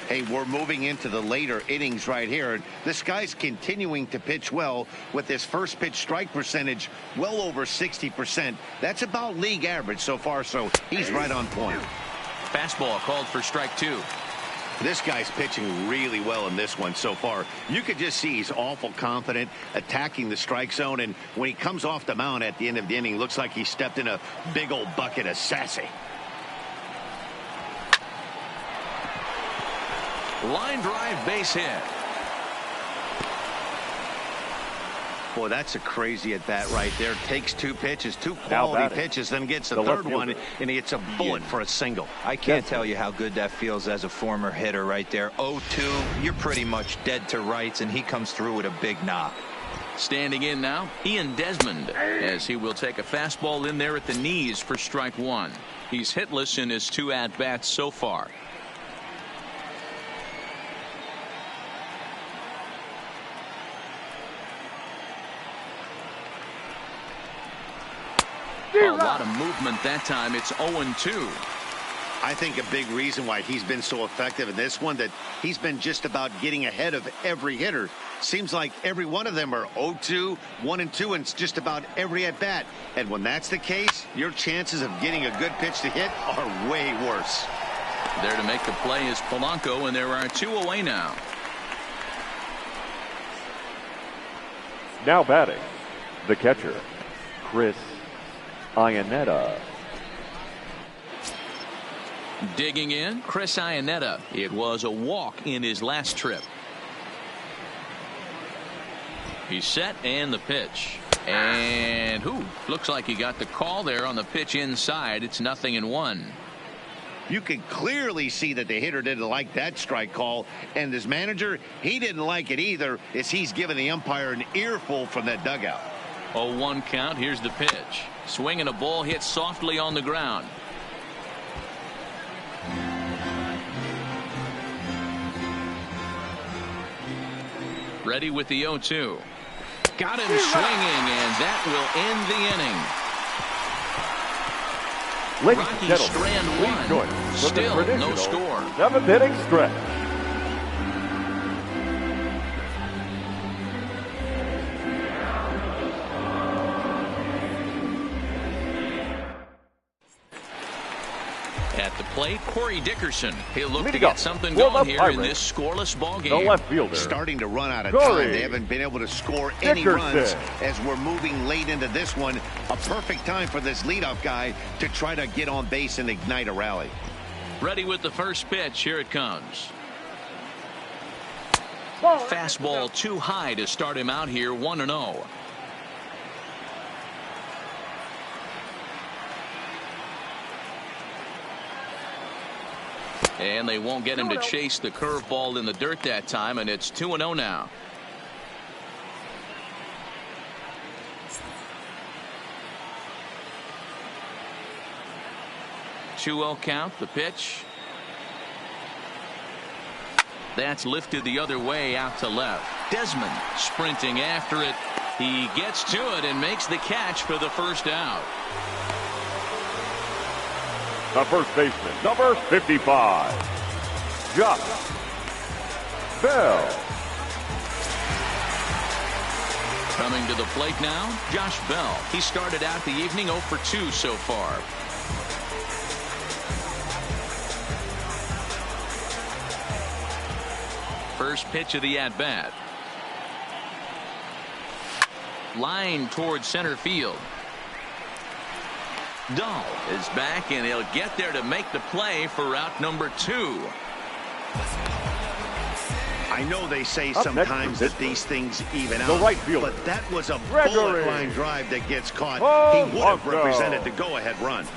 Hey, we're moving into the later innings right here. This guy's continuing to pitch well with his first pitch strike percentage well over 60%. That's about league average so far, so he's right on point. Fastball called for strike 2. This guy's pitching really well in this one so far. You could just see he's awful confident attacking the strike zone, and when he comes off the mound at the end of the inning, looks like he stepped in a big old bucket of sassy. Line drive base hit. Boy, that's a crazy at bat right there. Takes 2 pitches, 2 quality pitches, then gets a third one, and he hits a bullet for a single. I can't tell you how good that feels as a former hitter right there. 0-2, you're pretty much dead to rights, and he comes through with a big knock. Standing in now, Ian Desmond, as he will take a fastball in there at the knees for strike 1. He's hitless in his 2 at-bats so far. A lot of movement that time. It's 0-2. I think a big reason why he's been so effective in this one, that he's been just about getting ahead of every hitter. Seems like every one of them are 0-2, 1-2, and just about every at bat. And when that's the case, your chances of getting a good pitch to hit are way worse. There to make the play is Polanco, and there are 2 away now. Now batting, the catcher, Chris Iannetta. Digging in, Chris Iannetta. It was a walk in his last trip. He's set, and the pitch. And looks like he got the call there on the pitch inside. It's 0-1. You can clearly see that the hitter didn't like that strike call, and his manager, he didn't like it either, as he's giving the umpire an earful from that dugout. 0-1 count. Here's the pitch. Swinging a ball hit softly on the ground. Ready with the 0-2. Got him swinging, and that will end the inning. Ladies and Rockies gentlemen, strand please one. join us for the Still no traditional score. 7th inning stretch. At the plate, Corey Dickerson. He'll look to Leading get up something for going the here in Pirates, this scoreless ball the game. left fielder, Starting to run out of Corey time. They haven't been able to score any Dickerson. runs as we're moving late into this one. A perfect time for this leadoff guy to try to get on base and ignite a rally. Ready with the first pitch. Here it comes. Fastball too high to start him out here 1-0. And they won't get him to chase the curveball in the dirt that time, and it's 2-0 now. Two-0 count. The pitch. That's lifted the other way out to left. Desmond sprinting after it. He gets to it and makes the catch for the first out. The first baseman, number 55, Josh Bell. Coming to the plate now, Josh Bell. He started out the evening 0 for 2 so far. First pitch of the at-bat. Line towards center field. Dahl is back, and he'll get there to make the play for out number 2. I know they say Up sometimes next that these things even the out, right fielder, but that was a Gregory. bullet line drive that gets caught. Oh, He would have Marco. represented the go-ahead run.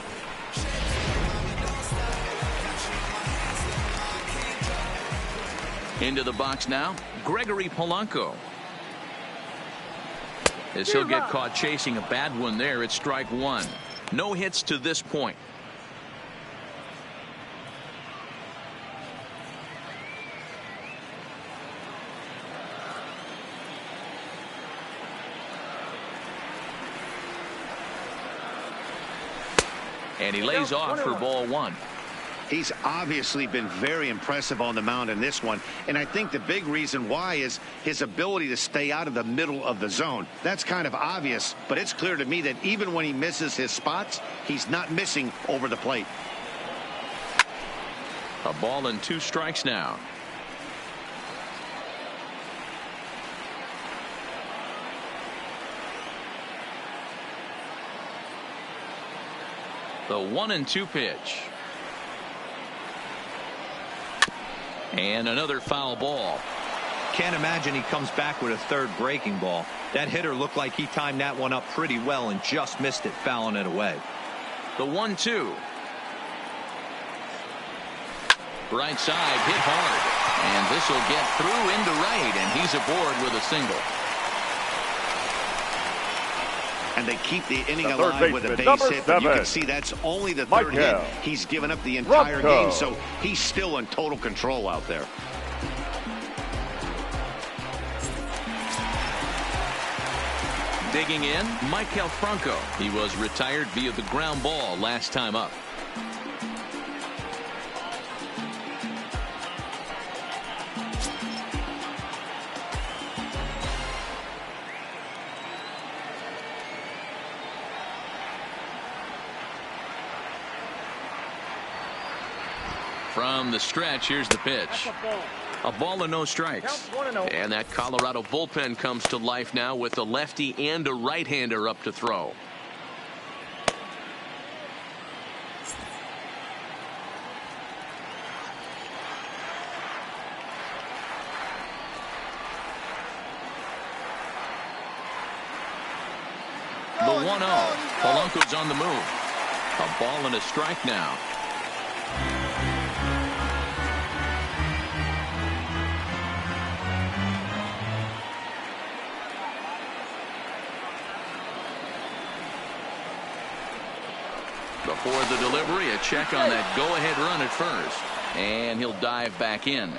Into the box now, Gregory Polanco. As he'll get caught chasing a bad one there, it's strike one. No hits to this point. And he lays off for ball one. He's obviously been very impressive on the mound in this one, and I think the big reason why is his ability to stay out of the middle of the zone. That's kind of obvious, but it's clear to me that even when he misses his spots, he's not missing over the plate. A ball and 2 strikes now. The 1-2 pitch. And another foul ball. Can't imagine he comes back with a third breaking ball. That hitter looked like he timed that one up pretty well and just missed it, fouling it away. The 1-2. Right side hit hard. And this will get through into right, and he's aboard with a single. And they keep the inning The third alive with a baseman, base number hit, but you 7, can see that's only the third hit. Michael He's given up the entire Rocco. game, so he's still in total control out there. Digging in, Michael Franco. He was retired via the ground ball last time up. From the stretch, here's the pitch. A ball and no strikes. And that Colorado bullpen comes to life now with a lefty and a right-hander up to throw. The 1-0. Polanco's on the move. A ball and a strike now. Before the delivery, a check on that go-ahead run at first. And he'll dive back in.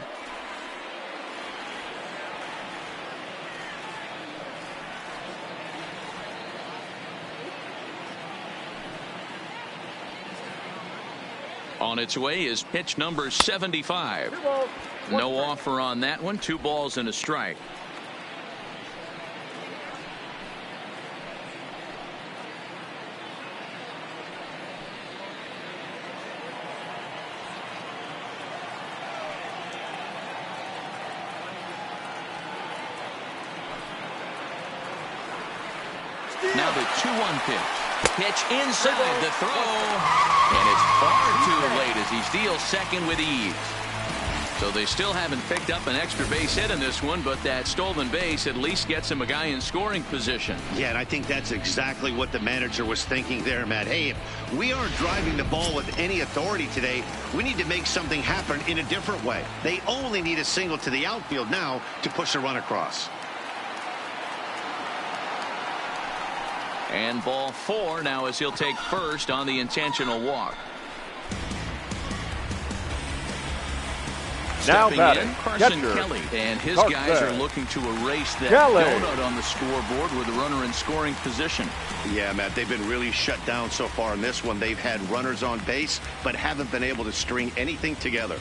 On its way is pitch number 75. No offer on that one. 2 balls and a strike. Now the 2-1 pitch. Pitch inside the throw. And it's far too late as he steals second with ease. So they still haven't picked up an extra base hit in this one, but that stolen base at least gets him a guy in scoring position. Yeah, and I think that's exactly what the manager was thinking there, Matt. Hey, if we aren't driving the ball with any authority today, we need to make something happen in a different way. They only need a single to the outfield now to push a run across. And ball 4 now as he'll take first on the intentional walk. Now Stepping batting, in, Carson catcher, Kelly, and his Carson guys are looking to erase that Kelly. donut on the scoreboard with a runner in scoring position. Yeah, Matt, they've been really shut down so far in this one. They've had runners on base, but haven't been able to string anything together.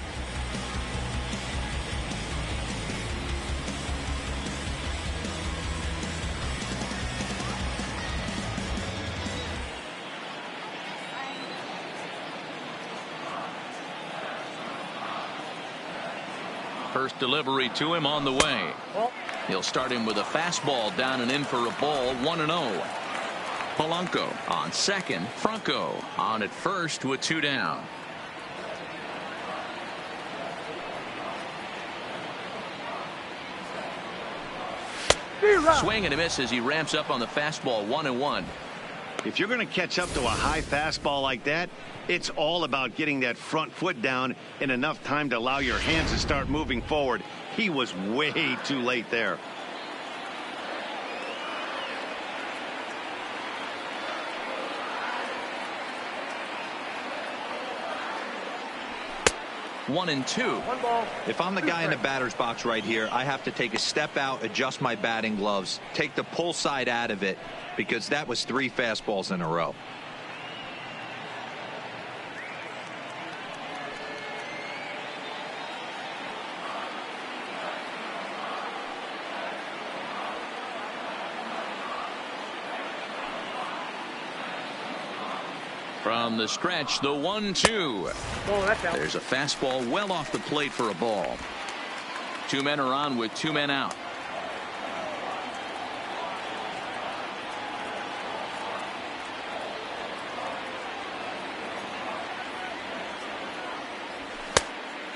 First delivery to him on the way. He'll start him with a fastball down and in for a ball. 1-0. Polanco on second. Franco on at first with 2 down. Swing and a miss as he ramps up on the fastball. 1-1. If you're going to catch up to a high fastball like that, it's all about getting that front foot down in enough time to allow your hands to start moving forward. He was way too late there. One and two. If I'm the guy in the batter's box right here, I have to take a step out, adjust my batting gloves, take the pull side out of it, because that was 3 fastballs in a row. From the stretch, the 1-2. There's a fastball well off the plate for a ball. 2 men are on with 2 men out.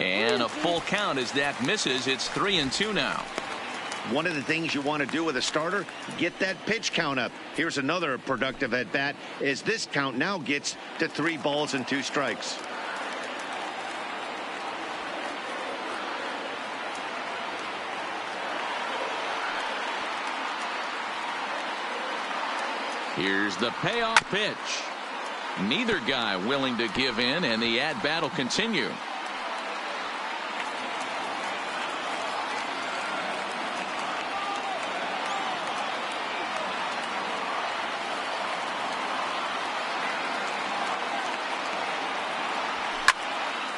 And a full count as that misses. It's 3-2 now. One of the things you want to do with a starter, get that pitch count up. Here's another productive at bat as this count now gets to 3 balls and 2 strikes. Here's the payoff pitch. Neither guy willing to give in, and the at-bat will continue.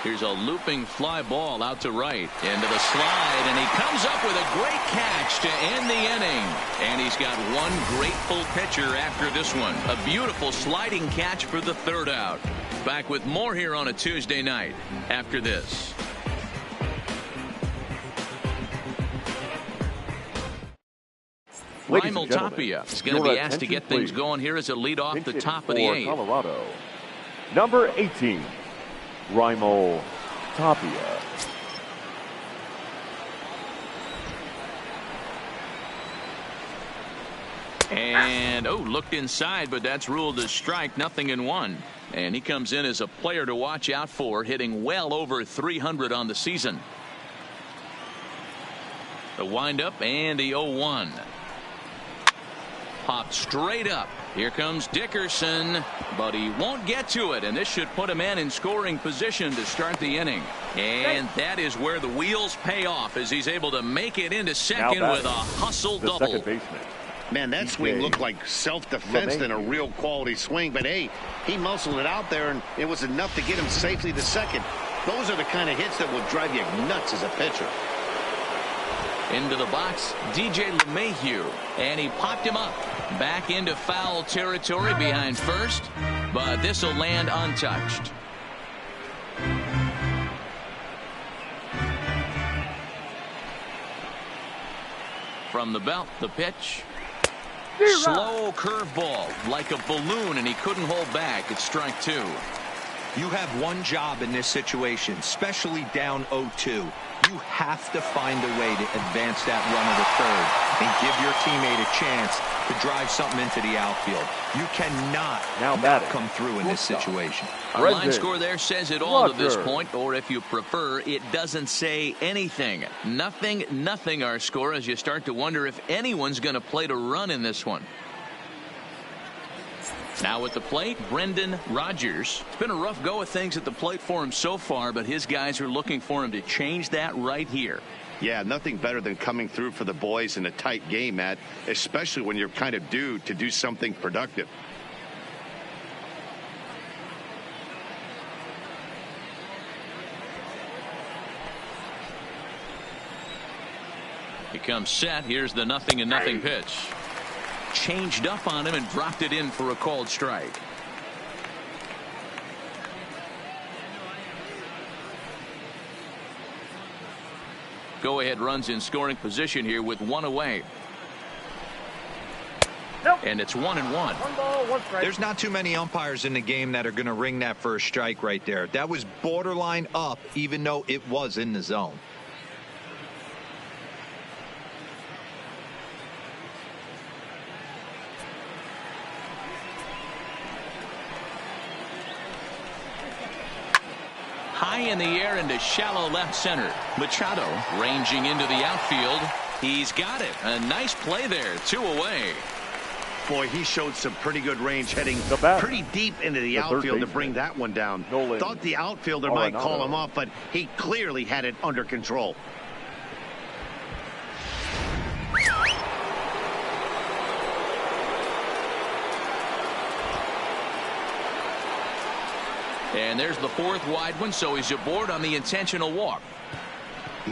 Here's a looping fly ball out to right into the slide, and he comes up with a great catch to end the inning. And he's got one grateful pitcher after this one. A beautiful sliding catch for the 3rd out. Back with more here on a Tuesday night after this. Raimel Tapia is going to be asked to get things going here as a lead off the top of the 8th. Colorado, number 18. Raimel Tapia. And looked inside, but that's ruled a strike. 0-1. And he comes in as a player to watch out for, hitting well over 300 on the season. The windup and the 0-1. Popped straight up. Here comes Dickerson, but he won't get to it, and this should put a man in scoring position to start the inning. And that is where the wheels pay off as he's able to make it into second with a hustle double. Second baseman, Man, that swing looked like self-defense than a real quality swing. But, hey, he muscled it out there, and it was enough to get him safely to second. Those are the kind of hits that will drive you nuts as a pitcher. Into the box, DJ LeMahieu, and he popped him up. Back into foul territory behind first, but this will land untouched. From the belt, the pitch. Slow curveball, like a balloon, and he couldn't hold back. It's strike two. You have one job in this situation, especially down 0-2. You have to find a way to advance that runner to third and give your teammate a chance to drive something into the outfield. You cannot not come through in this situation. Our line score there says it all to this point, or if you prefer, it doesn't say anything. Nothing our score, as you start to wonder if anyone's going to play to run in this one. Now at the plate, Brendan Rodgers. It's been a rough go of things at the plate for him so far, but his guys are looking for him to change that right here. Yeah, nothing better than coming through for the boys in a tight game, Matt, especially when you're kind of due to do something productive. He comes set. Here's the 0-0 pitch. Changed up on him and dropped it in for a called strike. Go ahead runs in scoring position here with one away. And it's 1-1. 1 ball, 1 strike. There's not too many umpires in the game that are going to ring that for a strike right there. That was borderline up, even though it was in the zone. High in the air into shallow left center. Machado ranging into the outfield. He's got it. A nice play there. 2 away. Boy, he showed some pretty good range heading pretty deep into the outfield to bring that one down. Thought the outfielder might call him off, but he clearly had it under control. And there's the 4th wide one, so he's aboard on the intentional walk.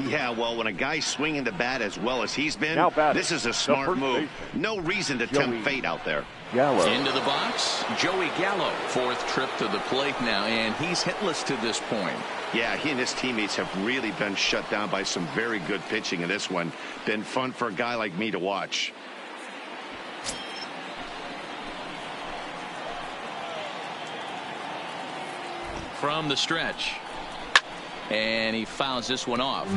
Yeah, well, when a guy's swinging the bat as well as he's been, this is a smart move. No reason to tempt fate out there. Gallo. Into the box, Joey Gallo. 4th trip to the plate now, and he's hitless to this point. Yeah, he and his teammates have really been shut down by some very good pitching in this one. Been fun for a guy like me to watch. From the stretch. And he fouls this one off.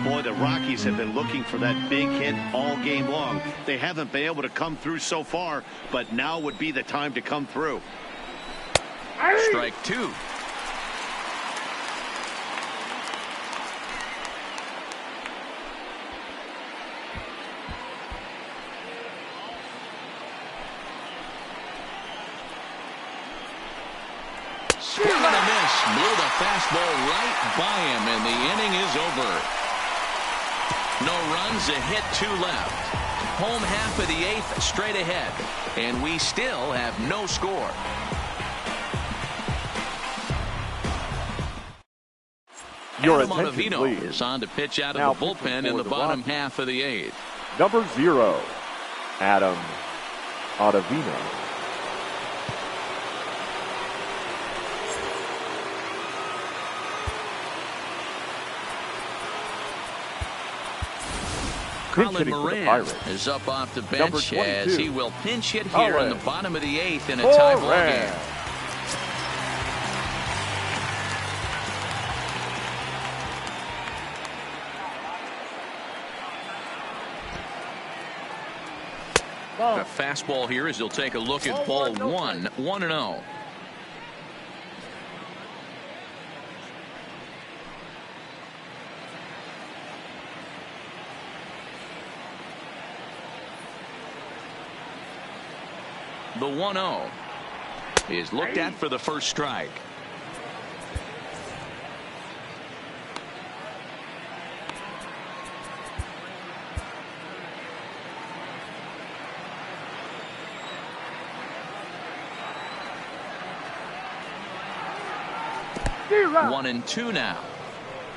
Boy, the Rockies have been looking for that big hit all game long. They haven't been able to come through so far, but now would be the time to come through. Strike 2. Swing and a miss. Blew the fastball right by him, and the inning is over. No runs, a hit, 2 left. Home half of the 8th straight ahead, and we still have no score. Your Adam attention, Ottavino please. is on to pitch out Now of the bullpen in the bottom half of the 8th. Number 0, Adam Ottavino. Colin Moran is up off the bench as he will pinch hit here in the bottom of the 8th in a tie ball game. A fastball here as he'll take a look at ball 1, 1-0. The 1-0 is looked at for the first strike. 1-2 now.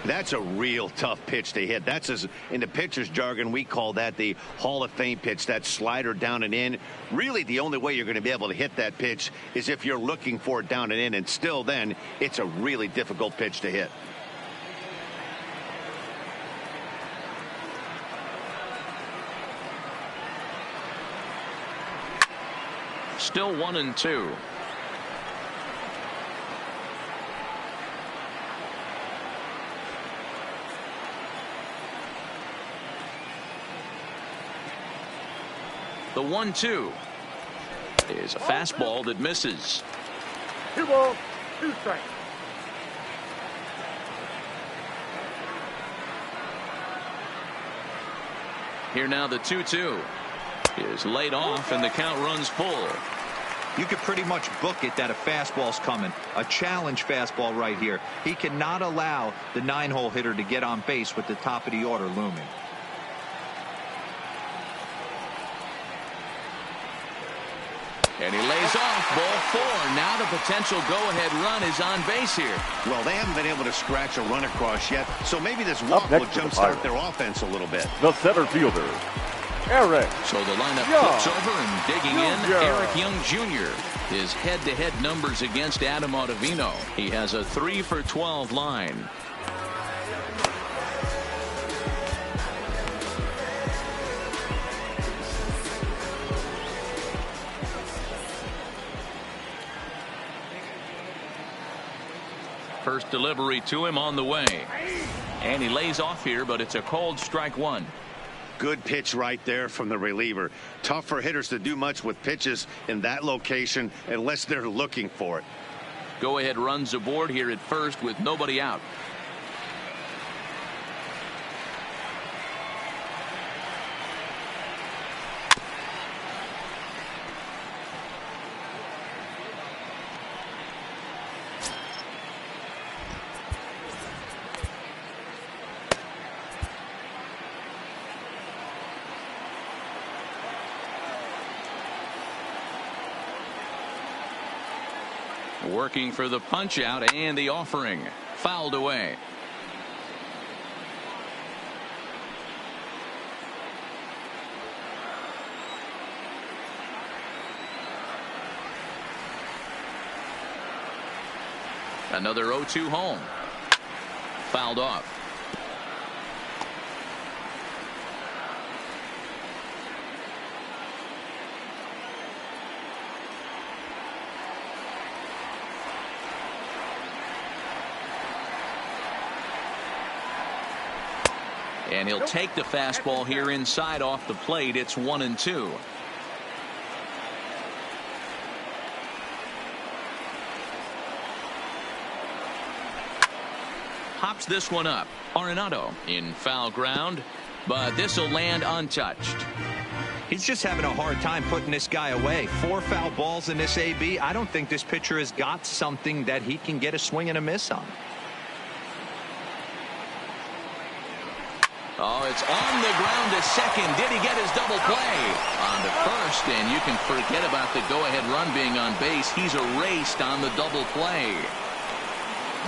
That's a real tough pitch to hit. That's, in the pitcher's jargon, we call that the Hall of Fame pitch. That slider down and in. Really, the only way you're going to be able to hit that pitch is if you're looking for it down and in. And still then, it's a really difficult pitch to hit. Still 1-2. The 1-2 is a fastball that misses. 2 balls, 2 strikes. Here now the 2-2 is laid off and the count runs full. You could pretty much book it that a fastball's coming. A challenge fastball right here. He cannot allow the 9-hole hitter to get on base with the top of the order looming. And he lays off ball 4. Now the potential go-ahead run is on base here. Well, they haven't been able to scratch a run across yet, so maybe this walk will jumpstart their offense a little bit. The center fielder, Eric. So the lineup Young flips over and digging in. Jr. Eric Young Jr. His head-to-head numbers against Adam Ottavino. He has a 3-for-12 line. First delivery to him on the way. And he lays off here, but it's a called strike 1. Good pitch right there from the reliever. Tough for hitters to do much with pitches in that location unless they're looking for it. Go ahead runs aboard here at first with nobody out. Working for the punch out and the offering. Fouled away. Another 0-2 home. Fouled off. And he'll take the fastball here inside off the plate. It's 1-2. Hops this one up. Arenado in foul ground, but this will land untouched. He's just having a hard time putting this guy away. 4 foul balls in this AB. I don't think this pitcher has got something that he can get a swing and a miss on. Oh, it's on the ground to second. Did he get his double play? On to first, and you can forget about the go-ahead run being on base. He's erased on the double play.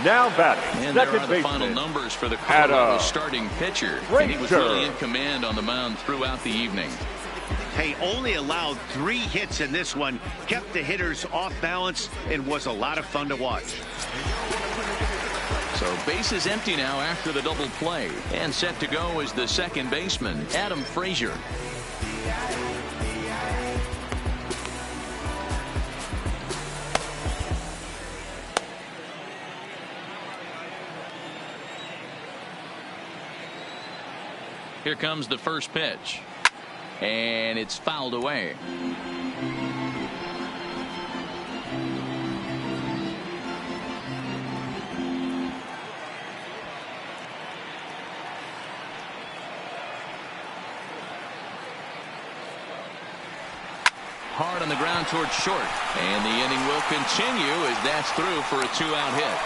Now batting, and there second are the baseman, final numbers for the Colorado starting pitcher. And he was really in command on the mound throughout the evening. Hey, only allowed 3 hits in this one, kept the hitters off balance, and was a lot of fun to watch. So base is empty now after the double play. And set to go is the second baseman, Adam Frazier. Here comes the first pitch. And it's fouled away. Hard on the ground towards short. And the inning will continue as that's through for a 2-out hit.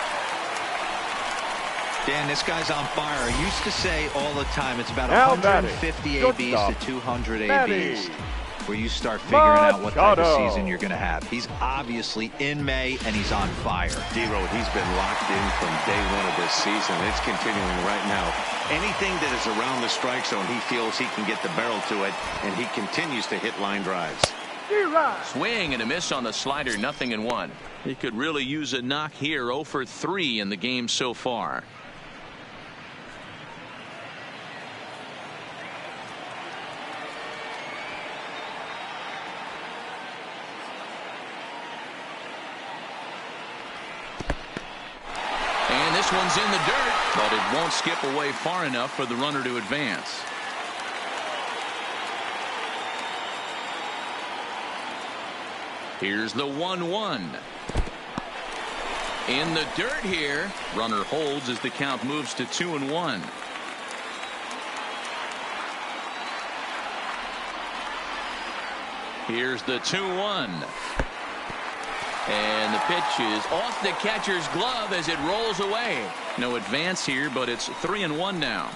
Dan, this guy's on fire. I used to say all the time it's about now 150 ABs to 200 ABs. where you start figuring out what type of season you're going to have. He's obviously in May, and he's on fire. D-Row, he's been locked in from day one of this season. It's continuing right now. Anything that is around the strike zone, he feels he can get the barrel to it, and he continues to hit line drives. Swing and a miss on the slider, 0-1. He could really use a knock here. 0 for 3 in the game so far. And this one's in the dirt, but it won't skip away far enough for the runner to advance. Here's the 1-1. In the dirt here. Runner holds as the count moves to 2-1. Here's the 2-1. And the pitch is off the catcher's glove as it rolls away. No advance here, but it's 3-1 now.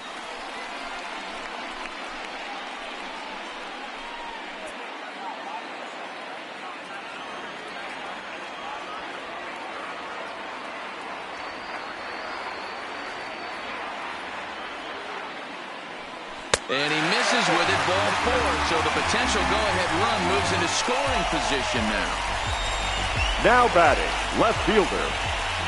And he misses with it, ball 4. So the potential go-ahead run moves into scoring position now. Now batting, left fielder,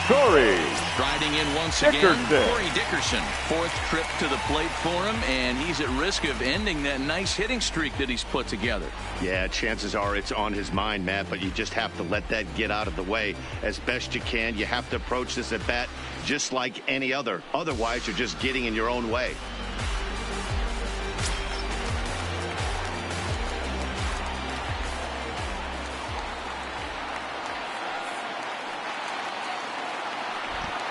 Corey. Striding in once again, Corey Dickerson. 4th trip to the plate for him, and he's at risk of ending that nice hitting streak that he's put together. Yeah, chances are it's on his mind, Matt, but you just have to let that get out of the way as best you can. You have to approach this at bat just like any other. Otherwise, you're just getting in your own way.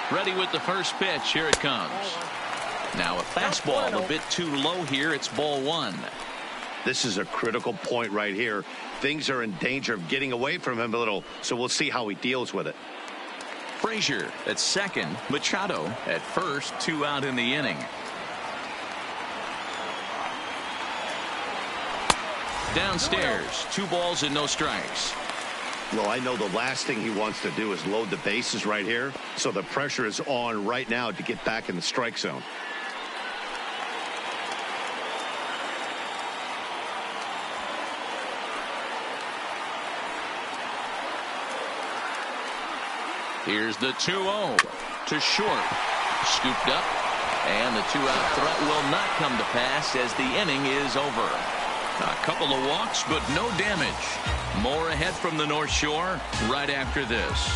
Ready with the first pitch. Here it comes. Now a fastball a bit too low here. It's ball 1. This is a critical point right here. Things are in danger of getting away from him a little, so we'll see how he deals with it. Frazier at second. Machado at first. 2 out in the inning. Downstairs. 2 balls and no strikes. Well, I know the last thing he wants to do is load the bases right here, so the pressure is on right now to get back in the strike zone. Here's the 2-0 to short. Scooped up, and the 2-out threat will not come to pass as the inning is over. A couple of walks, but no damage. More ahead from the North Shore right after this.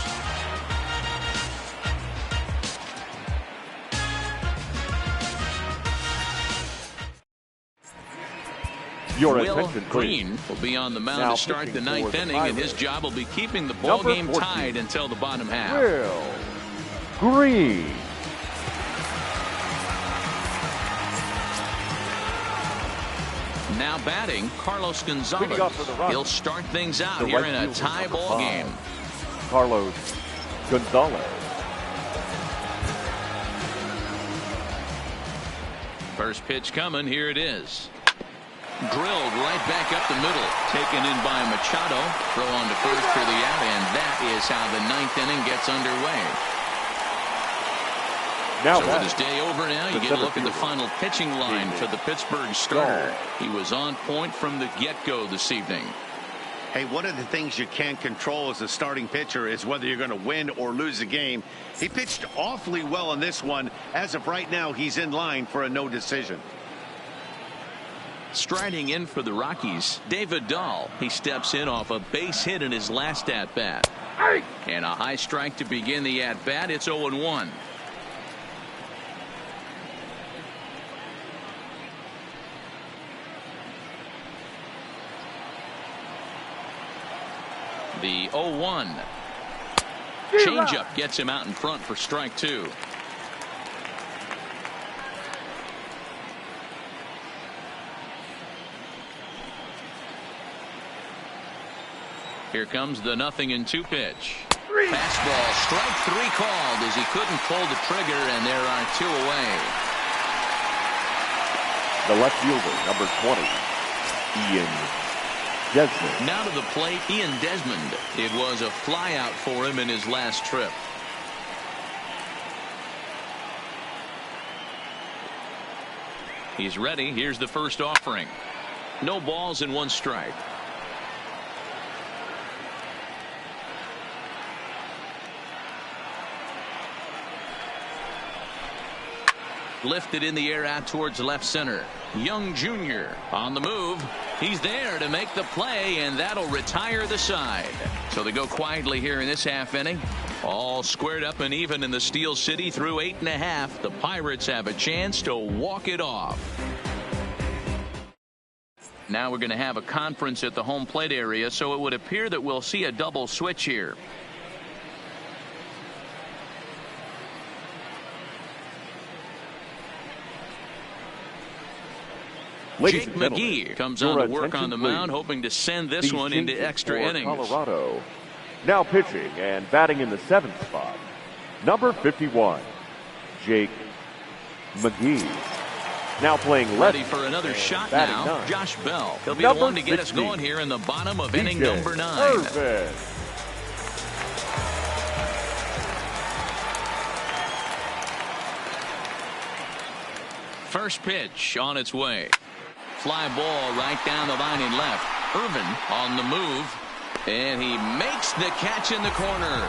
Will Green will be on the mound to start the 9th inning, and his job will be keeping the ball game tied until the bottom half. Will Green. Now batting, Carlos Gonzalez. He'll start things out here in a tie ball game. Carlos Gonzalez. First pitch coming. Here it is. Drilled right back up the middle. Taken in by Machado. Throw on to first for the out, and that is how the 9th inning gets underway. Now so with his day over now, you get a look at the final pitching line for the Pittsburgh starter. He was on point from the get-go this evening. Hey, one of the things you can't control as a starting pitcher is whether you're going to win or lose a game. He pitched awfully well in this one. As of right now, he's in line for a no decision. Striding in for the Rockies, David Dahl. He steps in off a base hit in his last at-bat. And a high strike to begin the at-bat. It's 0-1. The 0-1. Changeup gets him out in front for strike 2. Here comes the 0-2 pitch. Fastball, strike 3 called as he couldn't pull the trigger, and there are 2 away. The left fielder, number 20, Ian Desmond. Now to the plate, Ian Desmond. It was a flyout for him in his last trip. He's ready. Here's the first offering. No balls and 1 strike. Lifted in the air out towards left center. Young Jr. on the move. He's there to make the play, and that'll retire the side. So they go quietly here in this half inning. All squared up and even in the Steel City through 8.5. The Pirates have a chance to walk it off. Now we're going to have a conference at the home plate area, so it would appear that we'll see a double switch here. Ladies Jake and gentlemen, McGee comes on to work on the mound, hoping to send this one into extra innings. Colorado. Now pitching and batting in the 7th spot, number 51, Jake McGee. Now playing left. Ready for another shot now. 9. Josh Bell. He'll be the one to get us going here in the bottom of inning number 9. Perfect. First pitch on its way. Fly ball right down the line in left. Irvin on the move. And he makes the catch in the corner.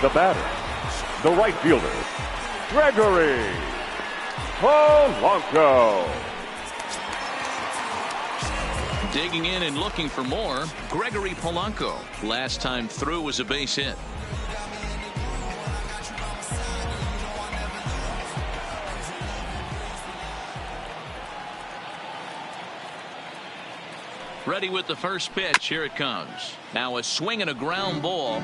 The batter, the right fielder, Gregory Polanco. Digging in and looking for more, Gregory Polanco. Last time through was a base hit. Ready with the first pitch. Here it comes. Now a swing and a ground ball.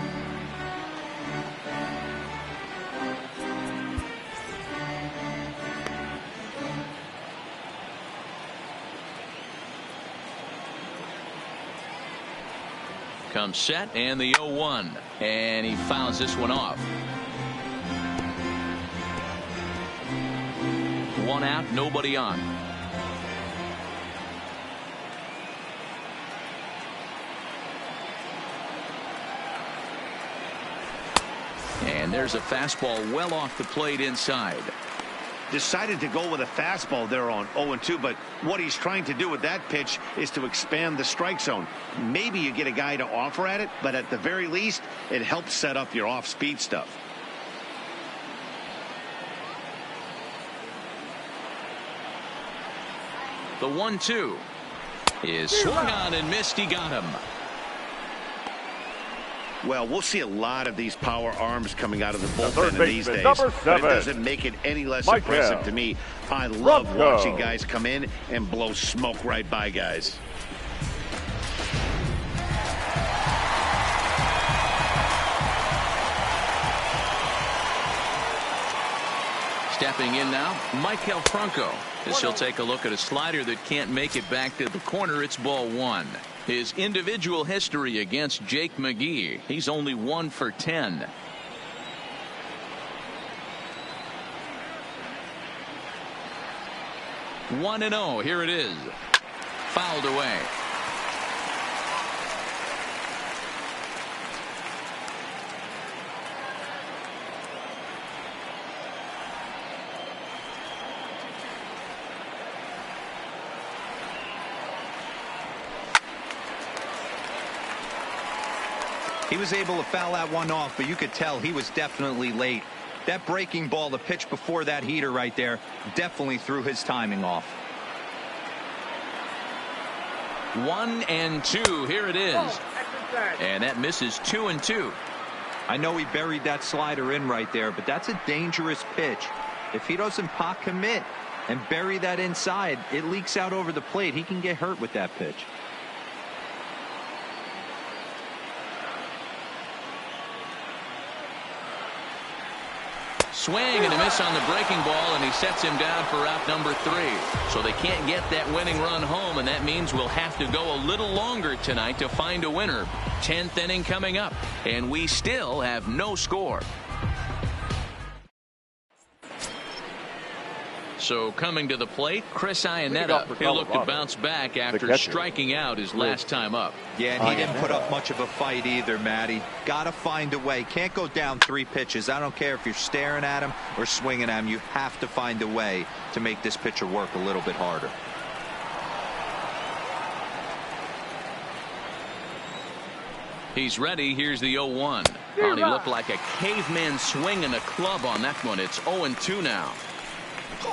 Comes set and the 0-1. And he fouls this one off. 1 out, nobody on. And there's a fastball well off the plate inside. Decided to go with a fastball there on 0-2, but what he's trying to do with that pitch is to expand the strike zone. Maybe you get a guy to offer at it, but at the very least, it helps set up your off-speed stuff. The 1-2 is swung on and missed. He got him. Well, we'll see a lot of these power arms coming out of the bullpen in these days, but it doesn't make it any less impressive to me. I love watching guys come in and blow smoke right by guys. Stepping in now, Michael Franco. As he'll take a look at a slider that can't make it back to the corner. It's ball 1. His individual history against Jake McGee. He's only 1 for 10. One and 0. Here it is. Fouled away. He was able to foul that one off, but you could tell he was definitely late. That breaking ball, the pitch before that heater right there, definitely threw his timing off. 1-2. Here it is. And that misses 2-2. I know he buried that slider in right there, but that's a dangerous pitch. If he doesn't pot commit and bury that inside, it leaks out over the plate. He can get hurt with that pitch. Swing and a miss on the breaking ball, and he sets him down for out number 3. So they can't get that winning run home, and that means we'll have to go a little longer tonight to find a winner. 10th inning coming up, and we still have no score. So coming to the plate, Chris Iannetta. He'll look to bounce back after striking out his last time up. Yeah, and he didn't put up much of a fight either, Matty. Got to find a way. Can't go down 3 pitches. I don't care if you're staring at him or swinging at him. You have to find a way to make this pitcher work a little bit harder. He's ready. Here's the 0-1. Oh, he looked like a caveman swinging a club on that one. It's 0-2 now.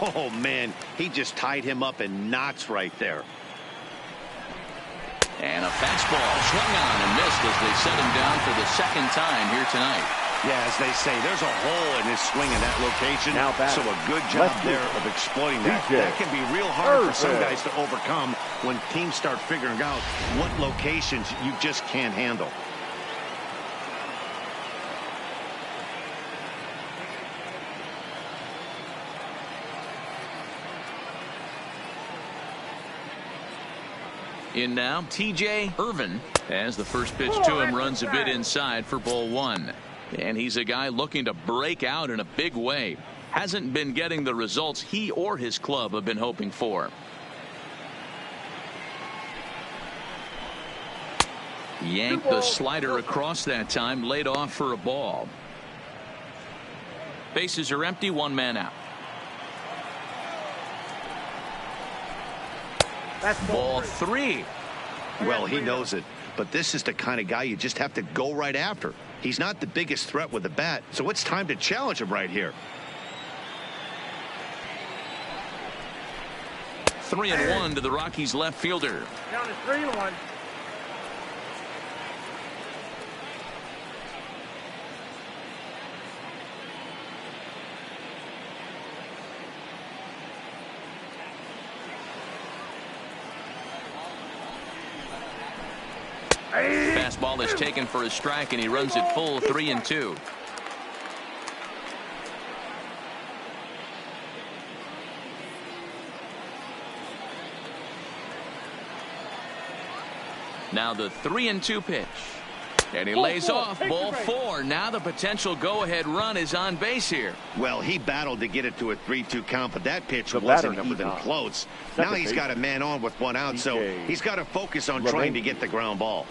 Oh, man, he just tied him up in knots right there. And a fastball swung on and missed as they set him down for the second time here tonight. Yeah, as they say, there's a hole in his swing in that location. So a good job there of exploiting that. That can be real hard for some guys to overcome when teams start figuring out what locations you just can't handle. In now, TJ Irvin, as the first pitch to him runs a bit inside for ball 1. And he's a guy looking to break out in a big way. Hasn't been getting the results he or his club have been hoping for. Yanked the slider across that time, laid off for a ball. Bases are empty, 1 man out. Ball 3. Well, he knows it, but this is the kind of guy you just have to go right after. He's not the biggest threat with the bat, so it's time to challenge him right here. 3-1 to the Rockies left fielder. Count is 3-1. Fastball is taken for a strike, and he runs it full 3-2. Now the 3-2 pitch. And he lays off ball 4. Now the potential go-ahead run is on base here. Well, he battled to get it to a 3-2 count, but that pitch wasn't even close. Now he's got a man on with 1 out, so he's got to focus on trying to get the ground ball.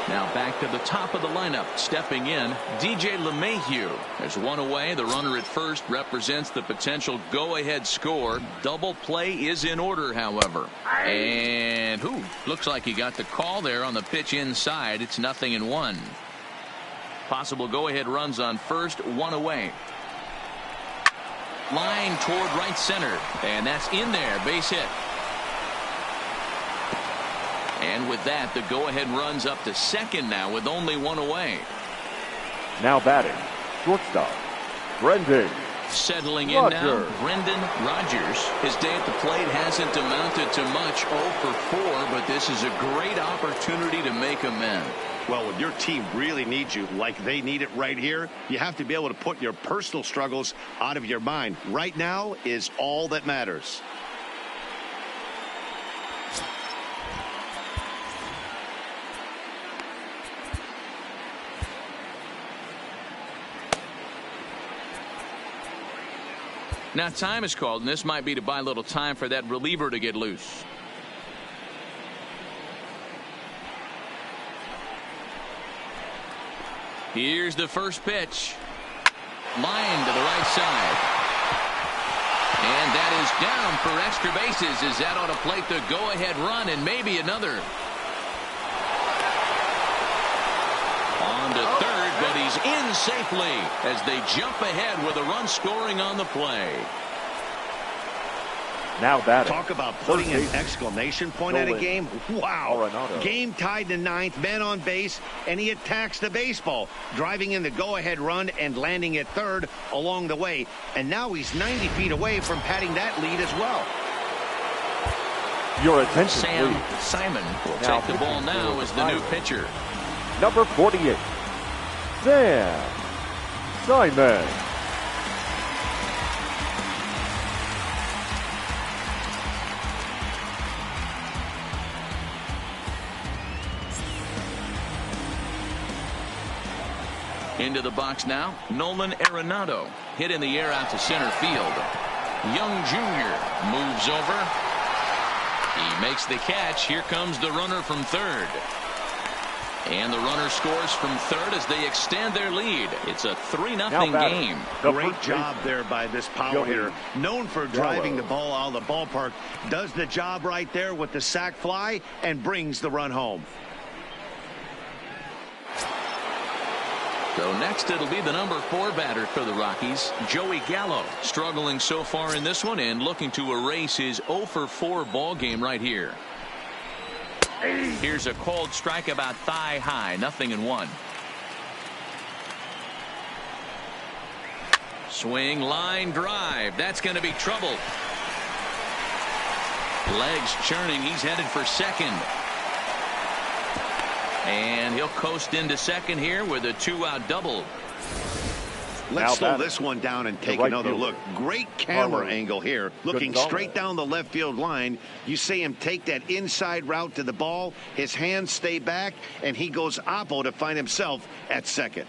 Now back to the top of the lineup. Stepping in, DJ LeMahieu. There's 1 away. The runner at first represents the potential go-ahead score. Double play is in order, however. And looks like he got the call there on the pitch inside. It's 0-1. Possible go-ahead runs on first, 1 away. Line toward right center. And that's in there. Base hit. And with that, the go-ahead runs up to second now with only 1 away. Now batting, shortstop, Brendan. Settling in now, Brendan Rodgers. His day at the plate hasn't amounted to much, 0 for 4, but this is a great opportunity to make amends. Well, when your team really needs you, like they need it right here, you have to be able to put your personal struggles out of your mind. Right now is all that matters. Now time is called, and this might be to buy a little time for that reliever to get loose. Here's the first pitch. Line to the right side. And that is down for extra bases as that ought to plate the go-ahead run and maybe another. On to third, but he's in safely as they jump ahead with a run scoring on the play. Now batting. Talk about putting an exclamation point at a game. Wow. Game tied to 9th, man on base, and he attacks the baseball, driving in the go-ahead run and landing at third along the way. And now he's 90 feet away from patting that lead as well. Your attention, Sam please. Simon will take the ball now as the new pitcher. Number 48, Sam Simon. Into the box now, Nolan Arenado. Hit in the air out to center field. Young Jr. moves over. He makes the catch. Here comes the runner from third. And the runner scores from third as they extend their lead. It's a 3-0 game. Great job there by this power hitter. Known for driving the ball out of the ballpark. Does the job right there with the sac fly and brings the run home. So next it'll be the number 4 batter for the Rockies, Joey Gallo. Struggling so far in this one and looking to erase his 0-for-4 ball game right here. Here's a cold strike about thigh high, 0-1. Swing, line drive. That's going to be trouble. Legs churning. He's headed for second. And he'll coast into second here with a 2-out double. Let's slow this one down and take another look. Great camera angle here. Looking straight down the left field line. You see him take that inside route to the ball. His hands stay back, and he goes oppo to find himself at second.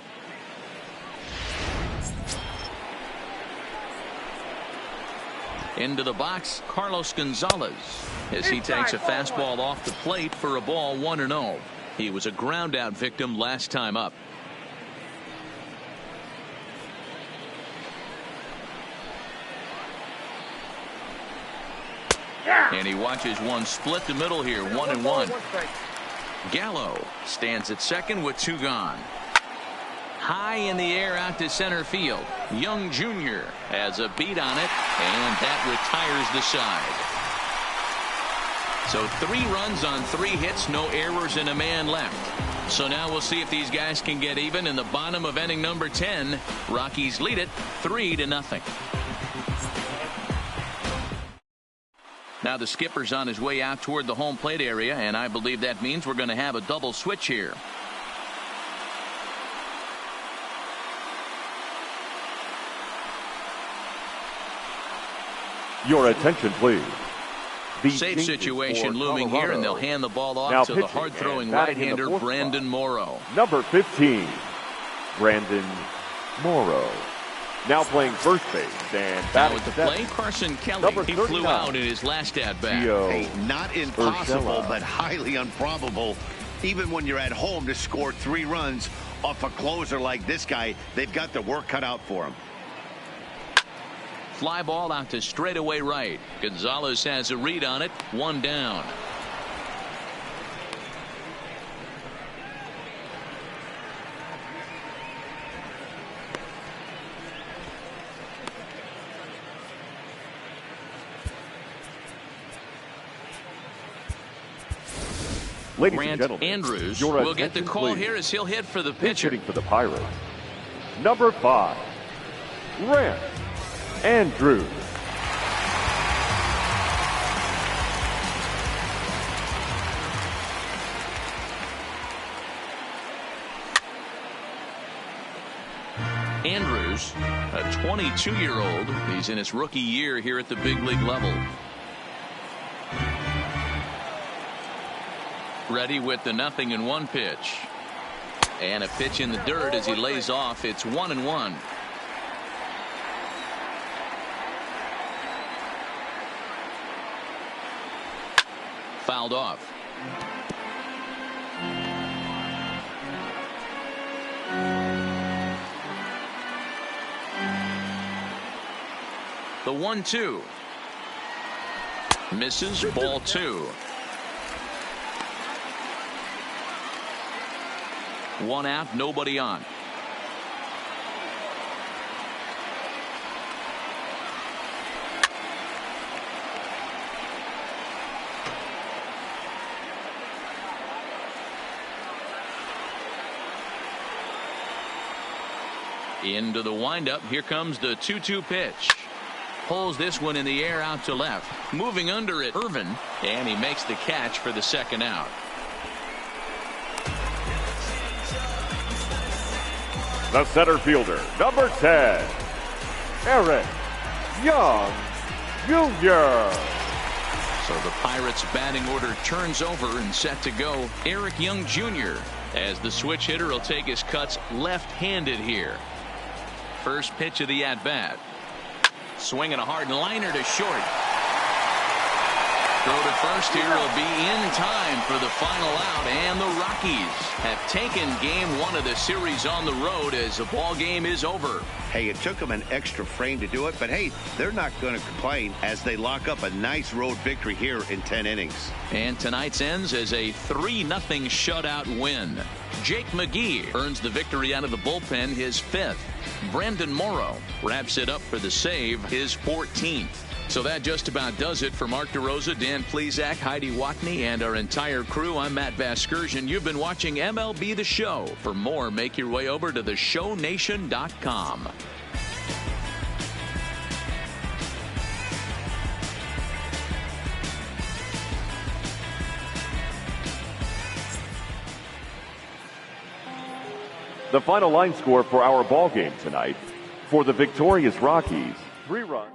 Into the box, Carlos Gonzalez, as he takes a fastball off the plate for a ball, 1-0. He was a ground-out victim last time up. And he watches one split the middle here, 1-1. Gallo stands at second with 2 gone. High in the air out to center field. Young Jr. has a beat on it, and that retires the side. So 3 runs on 3 hits, no errors, and a man left. So now we'll see if these guys can get even in the bottom of inning number 10. Rockies lead it 3-0. Now the skipper's on his way out toward the home plate area, and I believe that means we're going to have a double switch here. Your attention, please. Safe situation looming here, and they'll hand the ball off to the hard-throwing right-hander Brandon Morrow. Number 15, Brandon Morrow. Now playing first base and batting at the play, Carson Kelly. He flew out in his last at-bat. Hey, not impossible, but highly improbable. Even when you're at home to score 3 runs off a closer like this guy, they've got the work cut out for him. Fly ball out to straightaway right. Gonzalez has a read on it. 1 down. Ladies Grant and gentlemen, Andrews will get the call here as he'll hit for the pitcher. Hitting for the Pirates, number 5, Grant Andrews. Andrews, a 22-year-old. He's in his rookie year here at the big league level. Ready with the 0-1 pitch. And a pitch in the dirt as he lays off. It's 1-1. Fouled off. The 1-2. Misses, ball 2. 1 out, nobody on. Into the windup. Here comes the 2-2 pitch. Pulls this one in the air out to left. Moving under it, Irvin, and he makes the catch for the 2nd out. The center fielder, number 10, Eric Young Jr. So the Pirates batting order turns over and set to go. Eric Young Jr. as the switch hitter will take his cuts left-handed here. First pitch of the at-bat. Swinging a hard liner to short. Throw to first here will be in time for the final out, and the Rockies have taken game 1 of the series on the road as the ball game is over. Hey, it took them an extra frame to do it, but hey, they're not going to complain as they lock up a nice road victory here in 10 innings. And tonight's ends as a 3-0 shutout win. Jake McGee earns the victory out of the bullpen, his 5th. Brandon Morrow wraps it up for the save, his 14th. So that just about does it for Mark DeRosa, Dan Plesac, Heidi Watney, and our entire crew. I'm Matt Vasgersian. You've been watching MLB The Show. For more, make your way over to theshownation.com. The final line score for our ball game tonight: for the victorious Rockies, 3 runs.